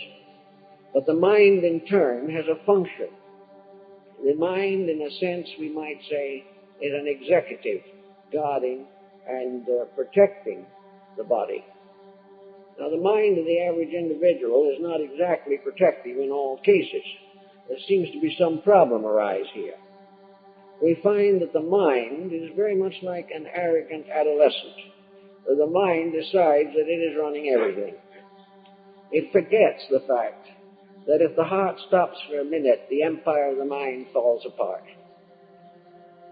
but the mind in turn has a function. The mind, in a sense, we might say, is an executive guarding and protecting the body. Now, the mind of the average individual is not exactly protective in all cases. There seems to be some problem arise here. We find that the mind is very much like an arrogant adolescent. The mind decides that it is running everything. It forgets the fact that if the heart stops for a minute, the empire of the mind falls apart.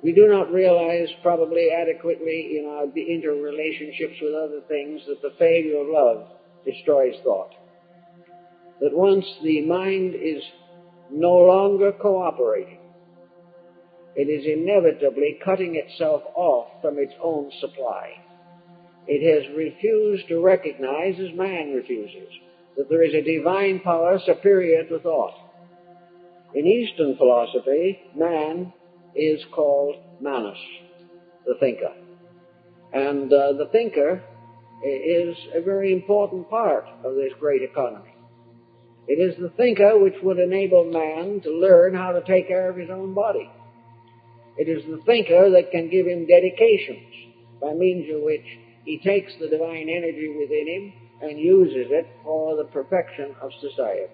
We do not realize probably adequately in our interrelationships with other things that the failure of love destroys thought. That once the mind is no longer cooperating, it is inevitably cutting itself off from its own supply. It has refused to recognize, as man refuses, that there is a divine power superior to thought. In Eastern philosophy, man is called Manus, the thinker. And the thinker is a very important part of this great economy. It is the thinker which would enable man to learn how to take care of his own body. It is the thinker that can give him dedications by means of which he takes the divine energy within him and uses it for the perfection of society.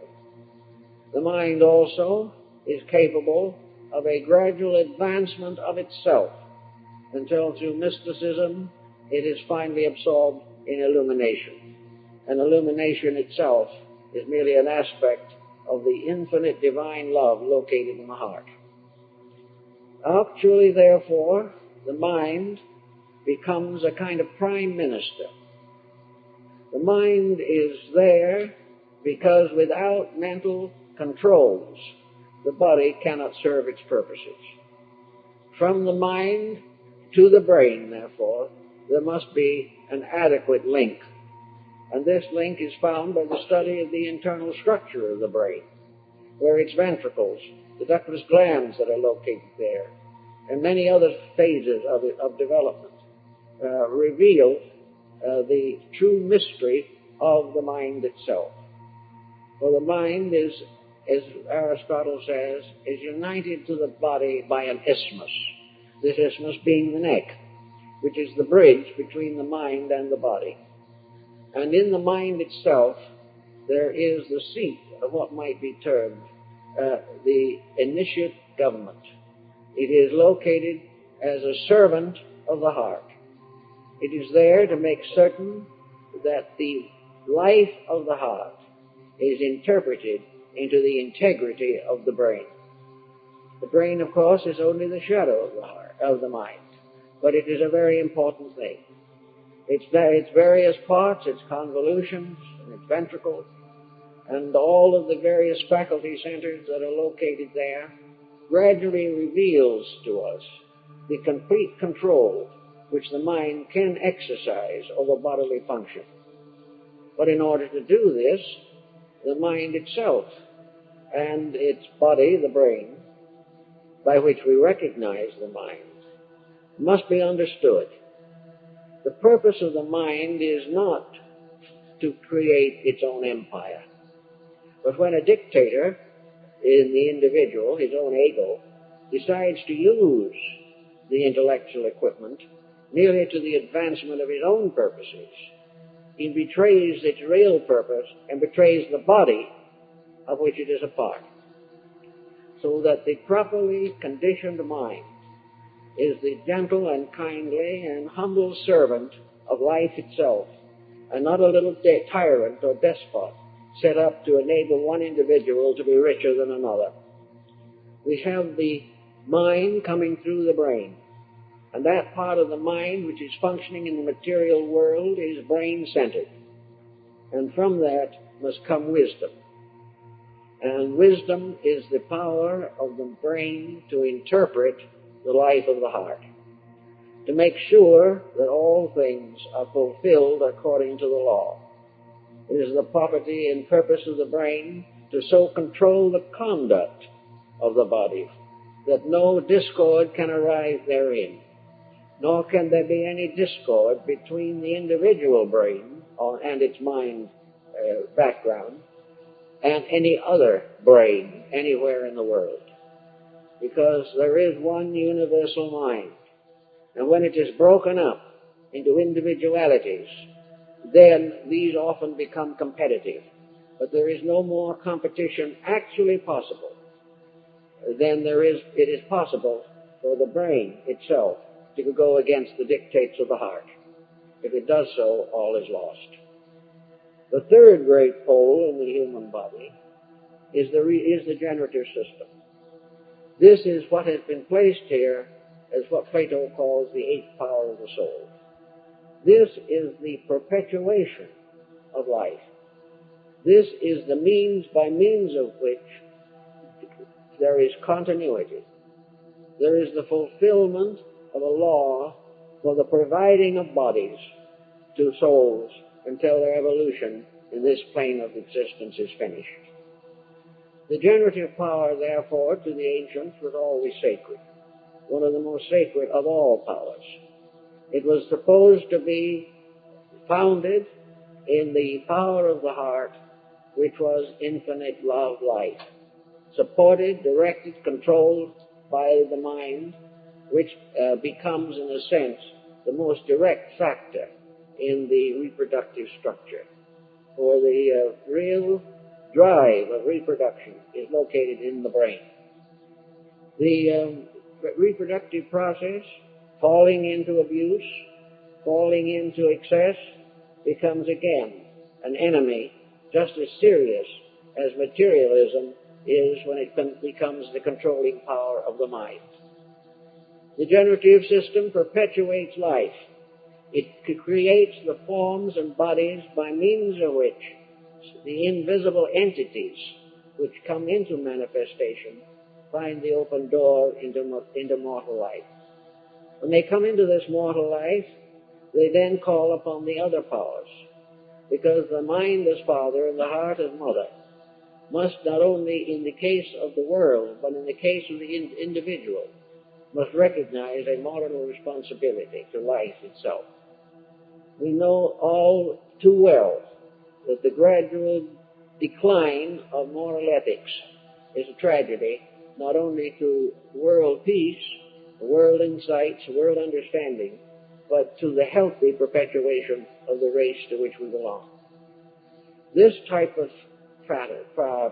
The mind also is capable of a gradual advancement of itself until through mysticism it is finally absorbed in illumination. And illumination itself is merely an aspect of the infinite divine love located in the heart. Actually, therefore, the mind becomes a kind of prime minister. The mind is there because without mental controls, the body cannot serve its purposes. From the mind to the brain, therefore, there must be an adequate link. And this link is found by the study of the internal structure of the brain, where its ventricles, the ductless glands that are located there, and many other phases of development reveal the true mystery of the mind itself. For the mind is, as Aristotle says, is united to the body by an isthmus. This isthmus being the neck, which is the bridge between the mind and the body. And in the mind itself, there is the seat of what might be termed the initiate government. It is located as a servant of the heart. It is there to make certain that the life of the heart is interpreted into the integrity of the brain. The brain, of course, is only the shadow of the heart, of the mind, but it is a very important thing. Its various parts, its convolutions, and its ventricles, and all of the various faculty centers that are located there, gradually reveals to us the complete control which the mind can exercise over bodily function. But in order to do this, the mind itself and its body, the brain, by which we recognize the mind, must be understood. The purpose of the mind is not to create its own empire. But when a dictator in the individual, his own ego, decides to use the intellectual equipment merely to the advancement of his own purposes, he betrays its real purpose and betrays the body of which it is a part. So that the properly conditioned mind is the gentle and kindly and humble servant of life itself, and not a little tyrant or despot set up to enable one individual to be richer than another. We have the mind coming through the brain, and that part of the mind which is functioning in the material world is brain-centered, and from that must come wisdom. And wisdom is the power of the brain to interpret the life of the heart, to make sure that all things are fulfilled according to the law. It is the property and purpose of the brain to so control the conduct of the body that no discord can arise therein, nor can there be any discord between the individual brain and its mind background and any other brain anywhere in the world, because there is one universal mind. And when it is broken up into individualities, then these often become competitive. But there is no more competition actually possible than it is possible for the brain itself to go against the dictates of the heart. If it does so, all is lost. The third great pole in the human body is the generative system. This is what has been placed here as what Plato calls the eighth power of the soul. This is the perpetuation of life. This is the means by means of which there is continuity. There is the fulfillment of a law for the providing of bodies to souls until their evolution in this plane of existence is finished. The generative power, therefore, to the ancients was always sacred, one of the most sacred of all powers. It was supposed to be founded in the power of the heart, which was infinite love life, supported, directed, controlled by the mind, which becomes, in a sense, the most direct factor in the reproductive structure. For the real drive of reproduction is located in the brain. The reproductive process, falling into abuse, falling into excess, becomes again an enemy just as serious as materialism is when it becomes the controlling power of the mind. The generative system perpetuates life. It creates the forms and bodies by means of which the invisible entities which come into manifestation find the open door into mortal life. When they come into this mortal life, they then call upon the other powers, because the mind as father and the heart as mother must not only in the case of the world, but in the case of the individual, must recognize a moral responsibility to life itself. We know all too well that the gradual decline of moral ethics is a tragedy, not only to world peace, world insights, world understanding, but to the healthy perpetuation of the race to which we belong. This type of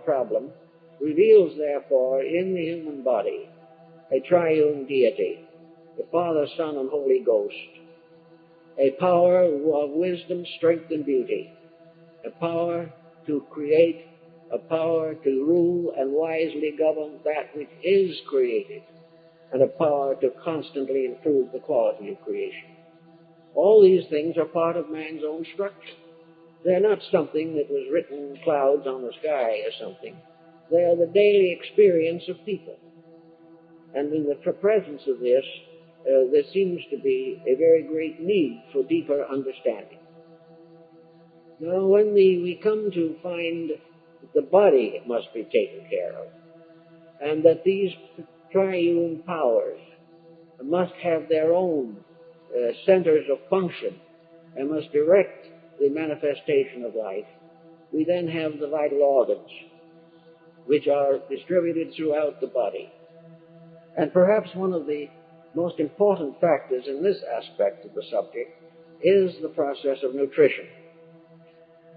problem reveals, therefore, in the human body a triune deity, the Father, Son, and Holy Ghost, a power of wisdom, strength, and beauty, a power to create, a power to rule and wisely govern that which is created, and a power to constantly improve the quality of creation. All these things are part of man's own structure. They're not something that was written in clouds on the sky or something. They are the daily experience of people. And in the presence of this, there seems to be a very great need for deeper understanding. Now, when we come to find that the body must be taken care of, and that these triune powers must have their own centers of function and must direct the manifestation of life, we then have the vital organs, which are distributed throughout the body. And perhaps one of the most important factors in this aspect of the subject is the process of nutrition.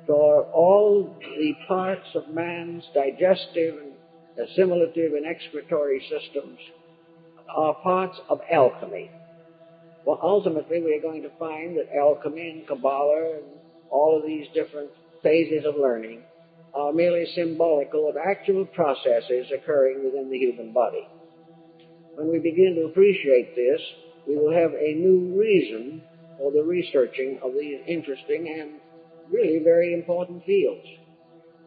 For all the parts of man's digestive and assimilative and excretory systems are parts of alchemy. Well, ultimately, we are going to find that alchemy and Kabbalah and all of these different phases of learning are merely symbolical of actual processes occurring within the human body. When we begin to appreciate this, we will have a new reason for the researching of these interesting and really very important fields.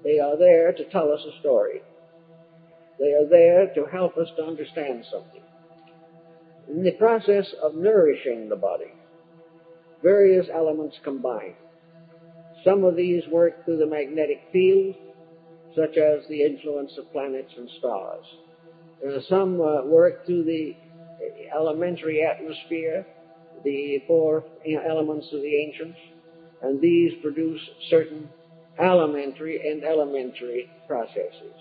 They are there to tell us a story. They are there to help us to understand something. In the process of nourishing the body, various elements combine. Some of these work through the magnetic field, such as the influence of planets and stars. Some work through the elementary atmosphere, the four elements of the ancients, and these produce certain elementary and elementary processes.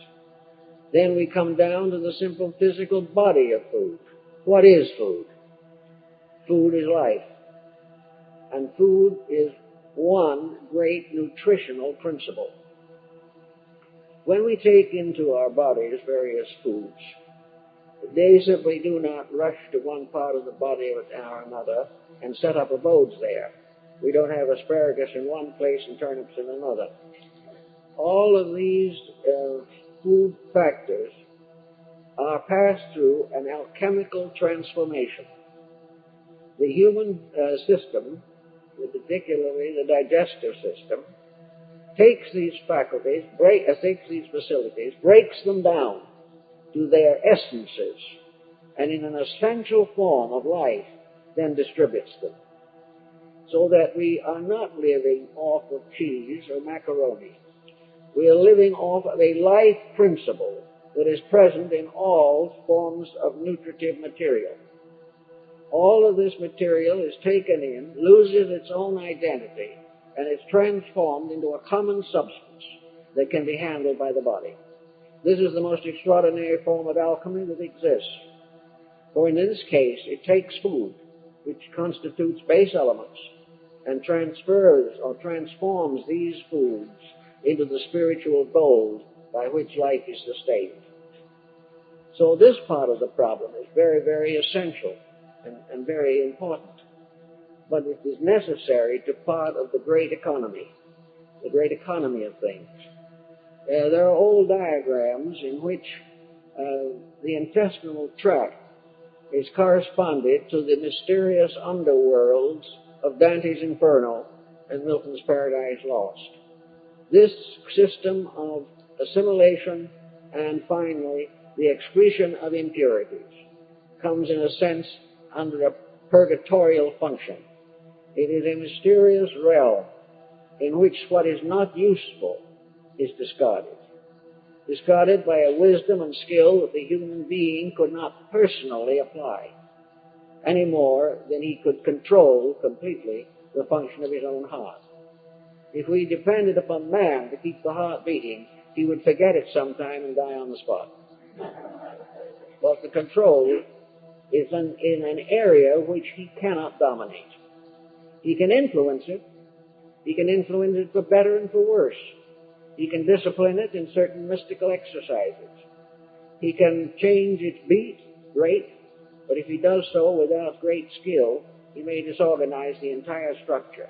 Then we come down to the simple physical body of food. What is food? Food is life. And food is one great nutritional principle. When we take into our bodies various foods, they simply do not rush to one part of the body or another and set up abodes there. We don't have asparagus in one place and turnips in another. All of these food factors are passed through an alchemical transformation. The human system, particularly the digestive system, takes these faculties, takes these facilities, breaks them down to their essences, and in an essential form of life, then distributes them. So that we are not living off of cheese or macaroni. We are living off of a life principle that is present in all forms of nutritive material. All of this material is taken in, loses its own identity, and is transformed into a common substance that can be handled by the body. This is the most extraordinary form of alchemy that exists. For in this case, it takes food, which constitutes base elements, and transfers or transforms these foods into the spiritual gold by which life is sustained. So this part of the problem is very, very essential and very important. But it is necessary to part of the great economy of things. There are old diagrams in which the intestinal tract is corresponded to the mysterious underworlds of Dante's Inferno and Milton's Paradise Lost. This system of assimilation and finally the excretion of impurities comes in a sense under a purgatorial function. It is a mysterious realm in which what is not useful is discarded by a wisdom and skill that the human being could not personally apply any more than he could control completely the function of his own heart. If we depended upon man to keep the heart beating, he would forget it sometime and die on the spot. But the control is in an area which he cannot dominate. He can influence it. He can influence it for better and for worse. He can discipline it in certain mystical exercises. He can change its beat, rate, But if he does so without great skill, he may disorganize the entire structure,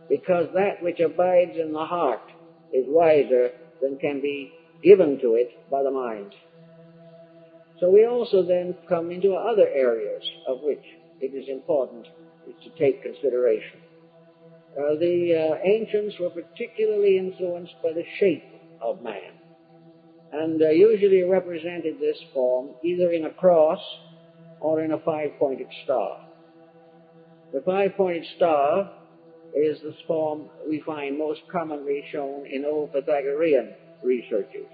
because that which abides in the heart is wiser than can be given to it by the mind. So we also then come into other areas of which it is important to take consideration. The ancients were particularly influenced by the shape of man, and usually represented this form either in a cross or in a five-pointed star. The five-pointed star is the form we find most commonly shown in old Pythagorean researches.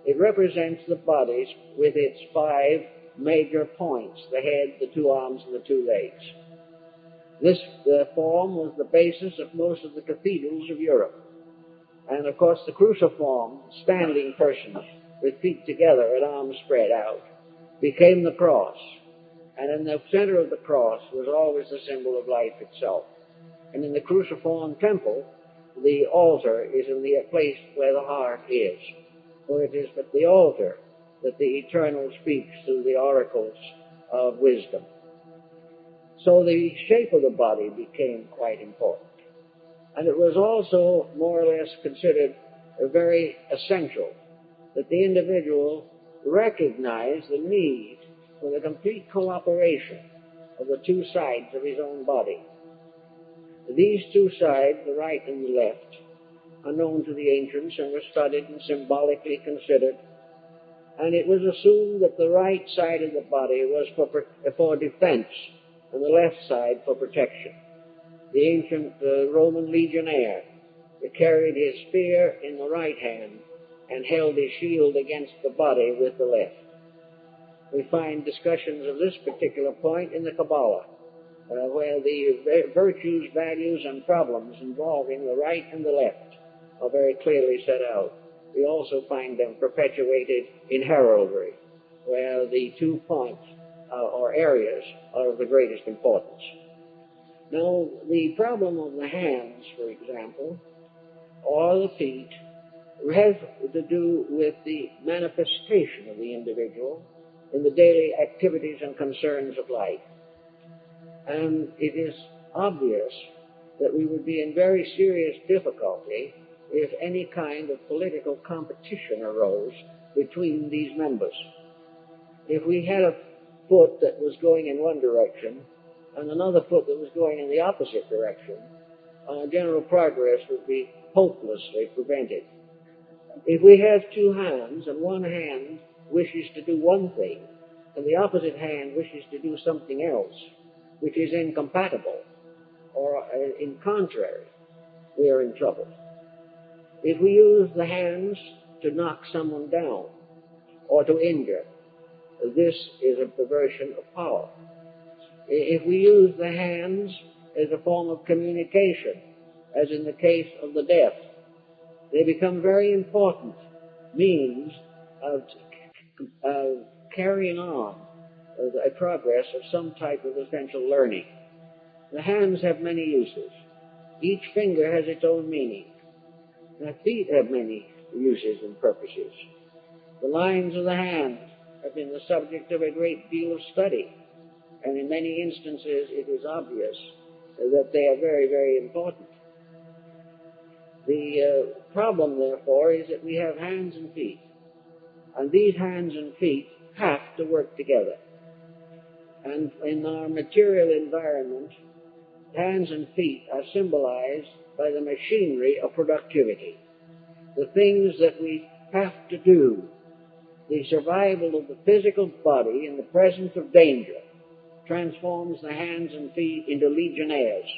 It represents the body with its five major points: the head, the two arms, and the two legs. This form was the basis of most of the cathedrals of Europe. And of course the cruciform, standing person with feet together and arms spread out, became the cross. And in the center of the cross was always the symbol of life itself. And in the cruciform temple, the altar is in the place where the heart is. For it is at the altar that the Eternal speaks through the oracles of wisdom. So the shape of the body became quite important. And it was also more or less considered very essential that the individual recognize the need for the complete cooperation of the two sides of his own body. These two sides, the right and the left, are known to the ancients and were studied and symbolically considered. And it was assumed that the right side of the body was for defense and the left side for protection. The ancient Roman legionnaire carried his spear in the right hand and held his shield against the body with the left. We find discussions of this particular point in the Kabbalah, where the virtues, values, and problems involving the right and the left are very clearly set out. We also find them perpetuated in heraldry, where the 2 points or areas are of the greatest importance. Now, the problem of the hands, for example, or the feet, has to do with the manifestation of the individual in the daily activities and concerns of life. And it is obvious that we would be in very serious difficulty if any kind of political competition arose between these members. If we had a foot that was going in one direction and another foot that was going in the opposite direction, general progress would be hopelessly prevented. If we have two hands and one hand wishes to do one thing and the opposite hand wishes to do something else, which is incompatible or in contrary, we are in trouble. If we use the hands to knock someone down or to injure, this is a perversion of power. If we use the hands as a form of communication, as in the case of the deaf, they become very important means of carrying on a progress of some type of essential learning. The hands have many uses. Each finger has its own meaning. The feet have many uses and purposes. The lines of the hands have been the subject of a great deal of study, and in many instances it is obvious that they are very, very important. The problem, therefore, is that we have hands and feet, and these hands and feet have to work together. And in our material environment, hands and feet are symbolized by the machinery of productivity. The things that we have to do, the survival of the physical body in the presence of danger, transforms the hands and feet into legionnaires.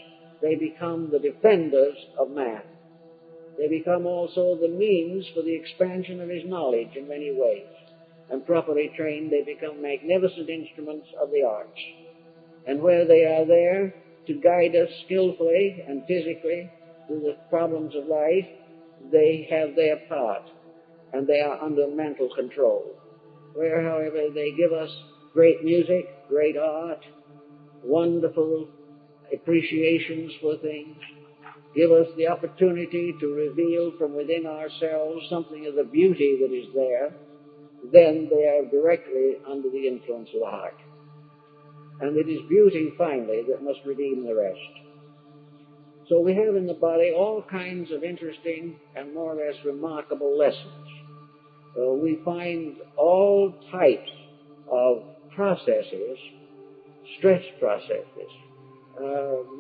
They become the defenders of man. They become also the means for the expansion of his knowledge in many ways. And properly trained, they become magnificent instruments of the arts. And where they are there to guide us skillfully and physically through the problems of life, they have their part, and they are under mental control. Where, however, they give us great music, great art, wonderful appreciations for things, give us the opportunity to reveal from within ourselves something of the beauty that is there, then they are directly under the influence of the heart. and it is beauty, finally, that must redeem the rest. So we have in the body all kinds of interesting and more or less remarkable lessons. We find all types of processes, stress processes,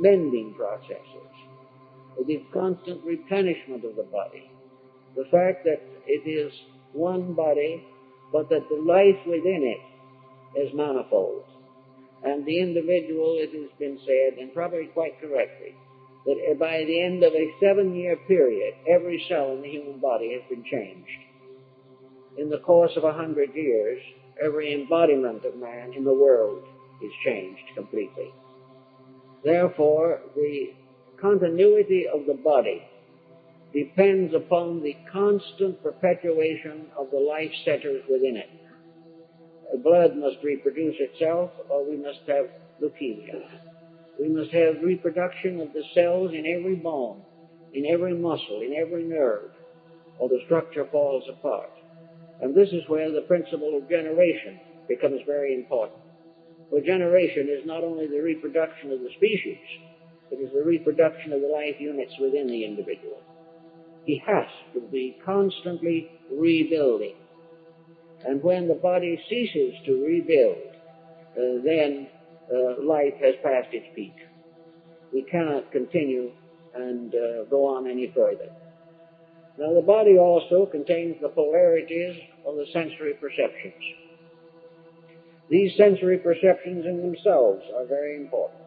mending processes, the constant replenishment of the body, the fact that it is one body, but that the life within it is manifold. And the individual, it has been said, and probably quite correctly, that by the end of a 7-year period, every cell in the human body has been changed. In the course of 100 years, every embodiment of man in the world is changed completely. Therefore, the continuity of the body depends upon the constant perpetuation of the life centers within it. Blood must reproduce itself, or we must have leukemia. We must have reproduction of the cells in every bone, in every muscle, in every nerve, or the structure falls apart. And this is where the principle of generation becomes very important. For generation is not only the reproduction of the species, it is the reproduction of the life units within the individual. He has to be constantly rebuilding. And when the body ceases to rebuild, then life has passed its peak. We cannot continue and go on any further. Now, the body also contains the polarities of the sensory perceptions. These sensory perceptions in themselves are very important.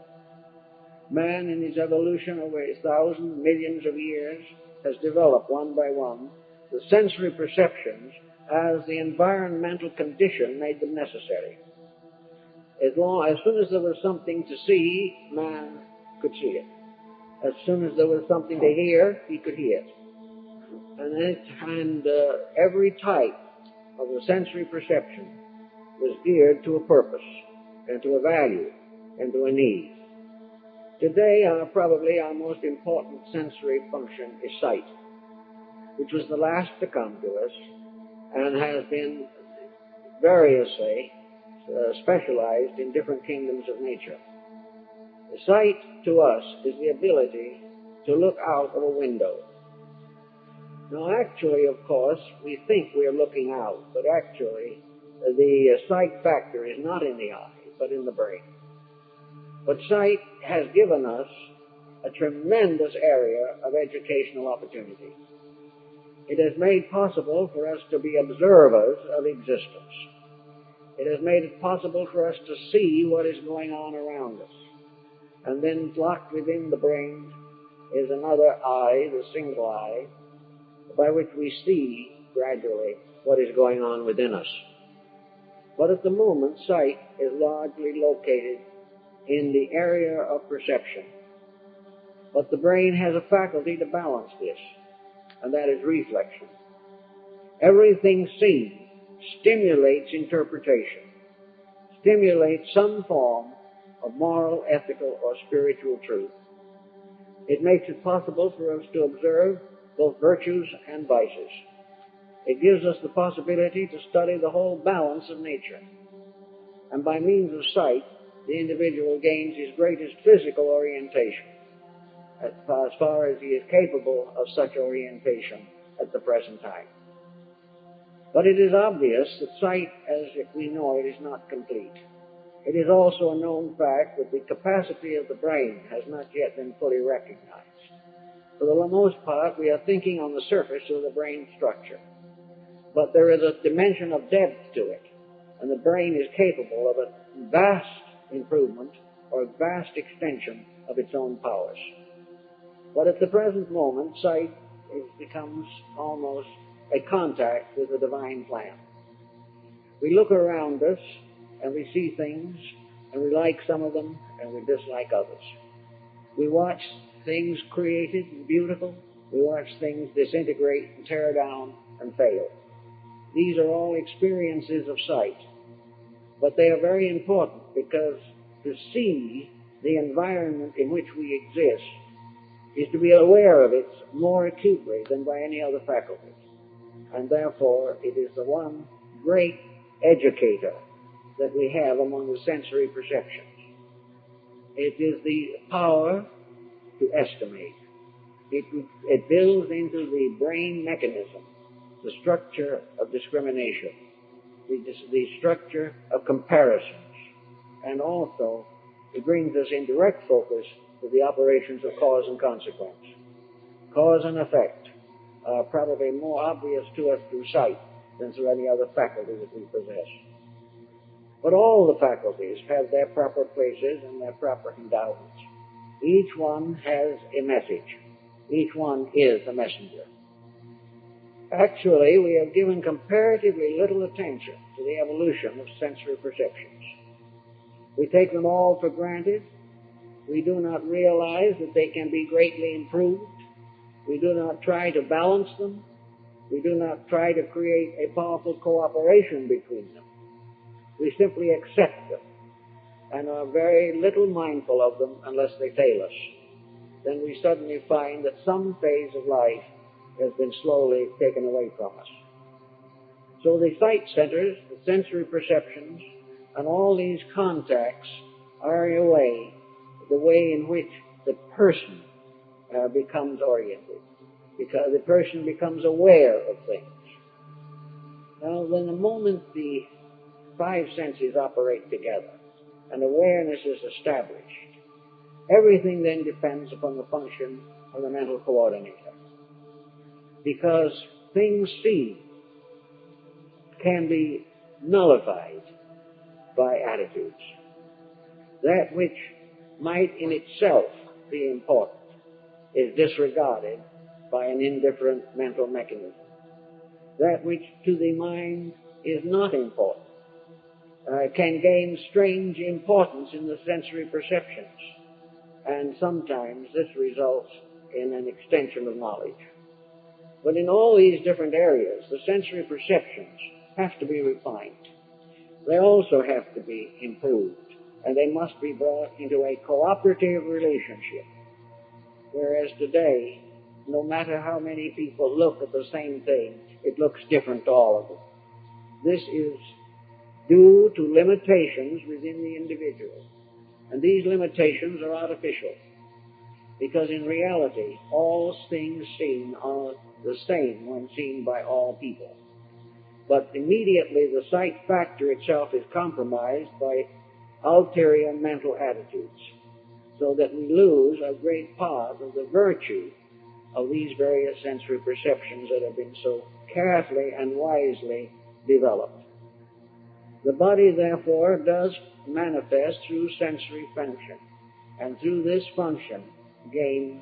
Man, in his evolution over 1,000 millions of years, has developed one by one the sensory perceptions as the environmental condition made them necessary. As soon as there was something to see, man could see it. As soon as there was something to hear, he could hear it. And every type of the sensory perception was geared to a purpose and to a value and to a need. Today, probably our most important sensory function is sight, which was the last to come to us and has been variously specialized in different kingdoms of nature. The sight to us is the ability to look out of a window. Now, actually, of course, we think we're looking out, but actually the sight factor is not in the eye, but in the brain. But sight has given us a tremendous area of educational opportunity. It has made possible for us to be observers of existence. It has made it possible for us to see what is going on around us. And then locked within the brain is another eye, the single eye, by which we see gradually what is going on within us. But at the moment, sight is largely located in the area of perception. But the brain has a faculty to balance this, and that is reflection. Everything seen stimulates interpretation, stimulates some form of moral, ethical, or spiritual truth. It makes it possible for us to observe both virtues and vices. It gives us the possibility to study the whole balance of nature. And by means of sight, the individual gains his greatest physical orientation, as far as he is capable of such orientation at the present time. But it is obvious that sight, as we know it, is not complete. It is also a known fact that the capacity of the brain has not yet been fully recognized. For the most part, we are thinking on the surface of the brain structure. But there is a dimension of depth to it, and the brain is capable of a vast improvement or a vast extension of its own powers. But at the present moment, sight becomes almost a contact with the divine plan. We look around us and we see things, and we like some of them and we dislike others. We watch things created and beautiful. We watch things disintegrate and tear down and fail. These are all experiences of sight. But they are very important because to see the environment in which we exist is to be aware of it more acutely than by any other faculty. And therefore, it is the one great educator that we have among the sensory perceptions. It is the power to estimate. It builds into the brain mechanism the structure of discrimination, the structure of comparisons, and also it brings us in direct focus to the operations of cause and consequence. Cause and effect are probably more obvious to us through sight than through any other faculty that we possess. But all the faculties have their proper places and their proper endowments. Each one has a message. Each one is a messenger. Actually, we have given comparatively little attention to the evolution of sensory perceptions. We take them all for granted. We do not realize that they can be greatly improved. We do not try to balance them. We do not try to create a powerful cooperation between them. We simply accept them and are very little mindful of them unless they fail us. Then we suddenly find that some phase of life has been slowly taken away from us. So the sight centers, the sensory perceptions, and all these contacts are a way, the way in which the person becomes oriented, because the person becomes aware of things. Now, when the moment the five senses operate together and awareness is established, everything then depends upon the function of the mental coordinator. Because things seen can be nullified by attitudes. That which might in itself be important is disregarded by an indifferent mental mechanism. That which to the mind is not important can gain strange importance in the sensory perceptions, and sometimes this results in an extension of knowledge. But in all these different areas, the sensory perceptions have to be refined. They also have to be improved, and they must be brought into a cooperative relationship. Whereas today, no matter how many people look at the same thing, it looks different to all of them. This is due to limitations within the individual. And these limitations are artificial, because in reality, all things seen are the same when seen by all people. But immediately the sight factor itself is compromised by ulterior mental attitudes, so that we lose a great part of the virtue of these various sensory perceptions that have been so carefully and wisely developed. The body, therefore, does manifest through sensory function, and through this function gains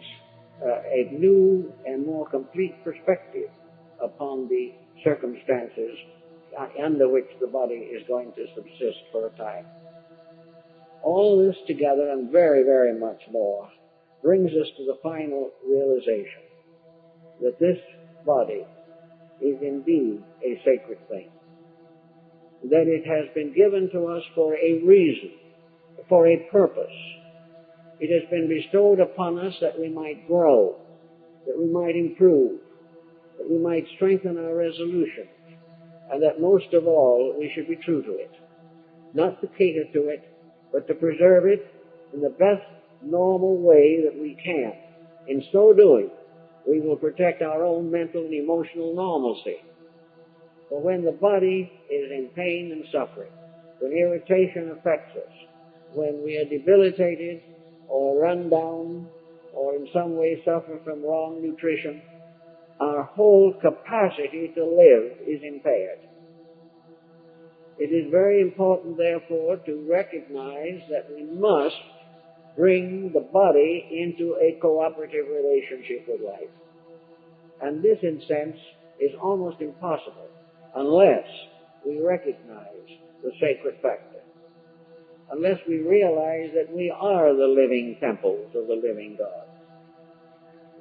a new and more complete perspective upon the circumstances under which the body is going to subsist for a time. All this together and very, very much more brings us to the final realization that this body is indeed a sacred thing, that it has been given to us for a reason, for a purpose. It has been bestowed upon us that we might grow, that we might improve, that we might strengthen our resolution, and that most of all, we should be true to it. Not to cater to it, but to preserve it in the best normal way that we can. In so doing, we will protect our own mental and emotional normalcy. For when the body is in pain and suffering, when irritation affects us, when we are debilitated or run down or in some way suffer from wrong nutrition, our whole capacity to live is impaired. It is very important, therefore, to recognize that we must bring the body into a cooperative relationship with life. And this, in a sense, is almost impossible unless we recognize the sacred factor, unless we realize that we are the living temples of the living God.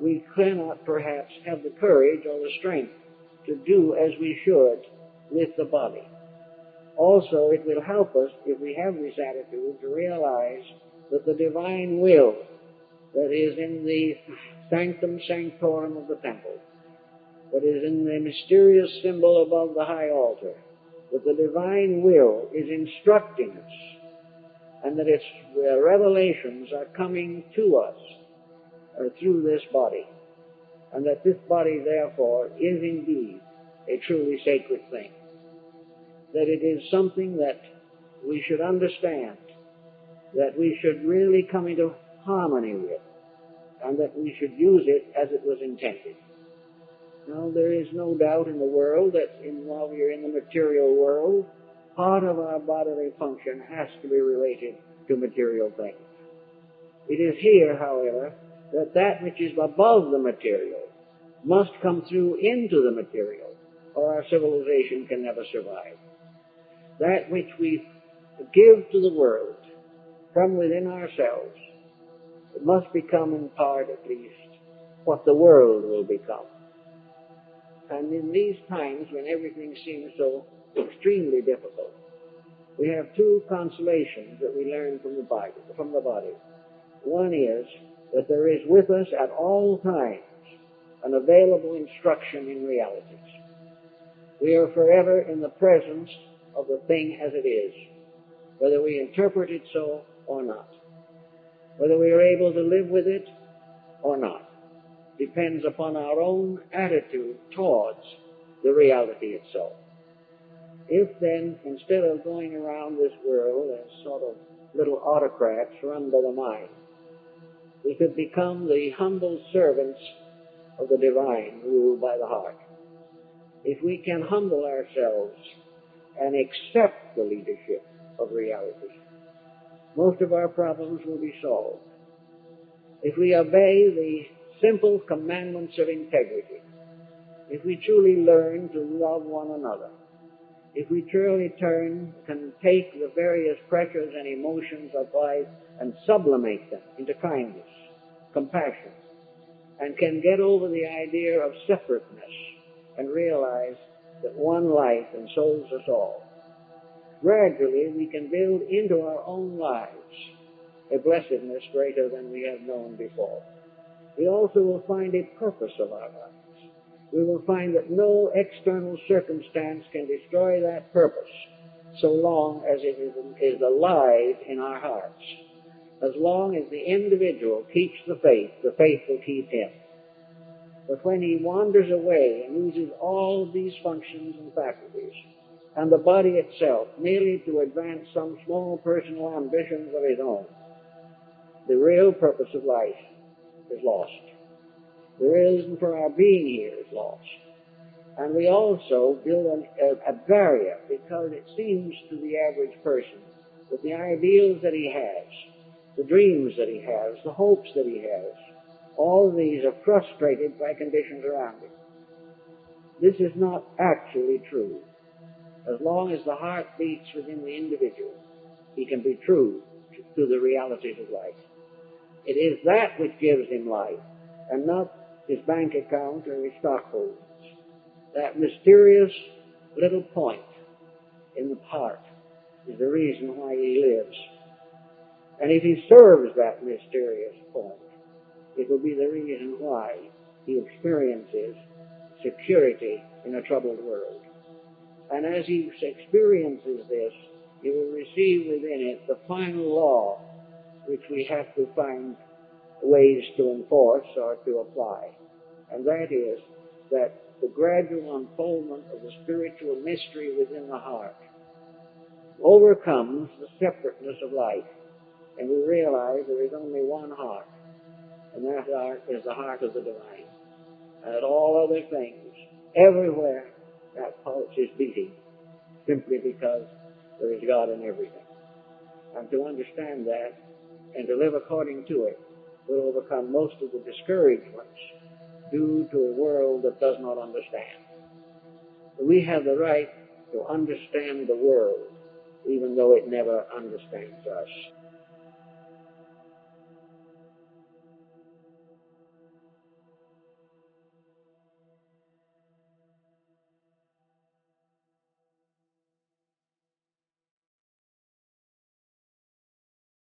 We cannot perhaps have the courage or the strength to do as we should with the body. Also, it will help us, if we have this attitude, to realize that the divine will that is in the sanctum sanctorum of the temple, that is in the mysterious symbol above the high altar, that the divine will is instructing us and that its revelations are coming to us through this body, and that this body, therefore, is indeed a truly sacred thing, that it is something that we should understand, that we should really come into harmony with, and that we should use it as it was intended. Now, there is no doubt in the world that while we are in the material world, part of our bodily function has to be related to material things. It is here, however, that that which is above the material must come through into the material, or our civilization can never survive. That which we give to the world from within ourselves, it must become, in part at least, what the world will become. And in these times when everything seems so extremely difficult, we have two consolations that we learn from the body. One is that there is with us at all times an available instruction in realities. We are forever in the presence of the thing as it is, whether we interpret it so or not. Whether we are able to live with it or not depends upon our own attitude towards the reality itself. If then, instead of going around this world as sort of little autocrats run by the mind, we could become the humble servants of the divine ruled by the heart. If we can humble ourselves and accept the leadership of reality, most of our problems will be solved. If we obey the simple commandments of integrity, if we truly learn to love one another, if we truly can take the various pressures and emotions of life and sublimate them into kindness, compassion, and can get over the idea of separateness and realize that one life ensouls us all, gradually we can build into our own lives a blessedness greater than we have known before. We also will find a purpose of our lives. We will find that no external circumstance can destroy that purpose so long as it is alive in our hearts. As long as the individual keeps the faith will keep him. But when he wanders away and uses all these functions and faculties, and the body itself, merely to advance some small personal ambitions of his own, the real purpose of life is lost. The reason for our being here is lost. And we also build a barrier, because it seems to the average person that the ideals that he has, the dreams that he has, the hopes that he has, all these are frustrated by conditions around him. This is not actually true. As long as the heart beats within the individual, he can be true to the realities of life. It is that which gives him life, and not his bank account or his stock holdings. That mysterious little point in the heart is the reason why he lives. And if he serves that mysterious point, it will be the reason why he experiences security in a troubled world. And as he experiences this, he will receive within it the final law which we have to find ways to enforce or to apply. And that is that the gradual unfoldment of the spiritual mystery within the heart overcomes the separateness of life. And we realize there is only one heart, and that heart is the heart of the divine. And that all other things, everywhere, that pulse is beating, simply because there is God in everything. And to understand that, and to live according to it, will overcome most of the discouragements due to a world that does not understand. We have the right to understand the world, even though it never understands us.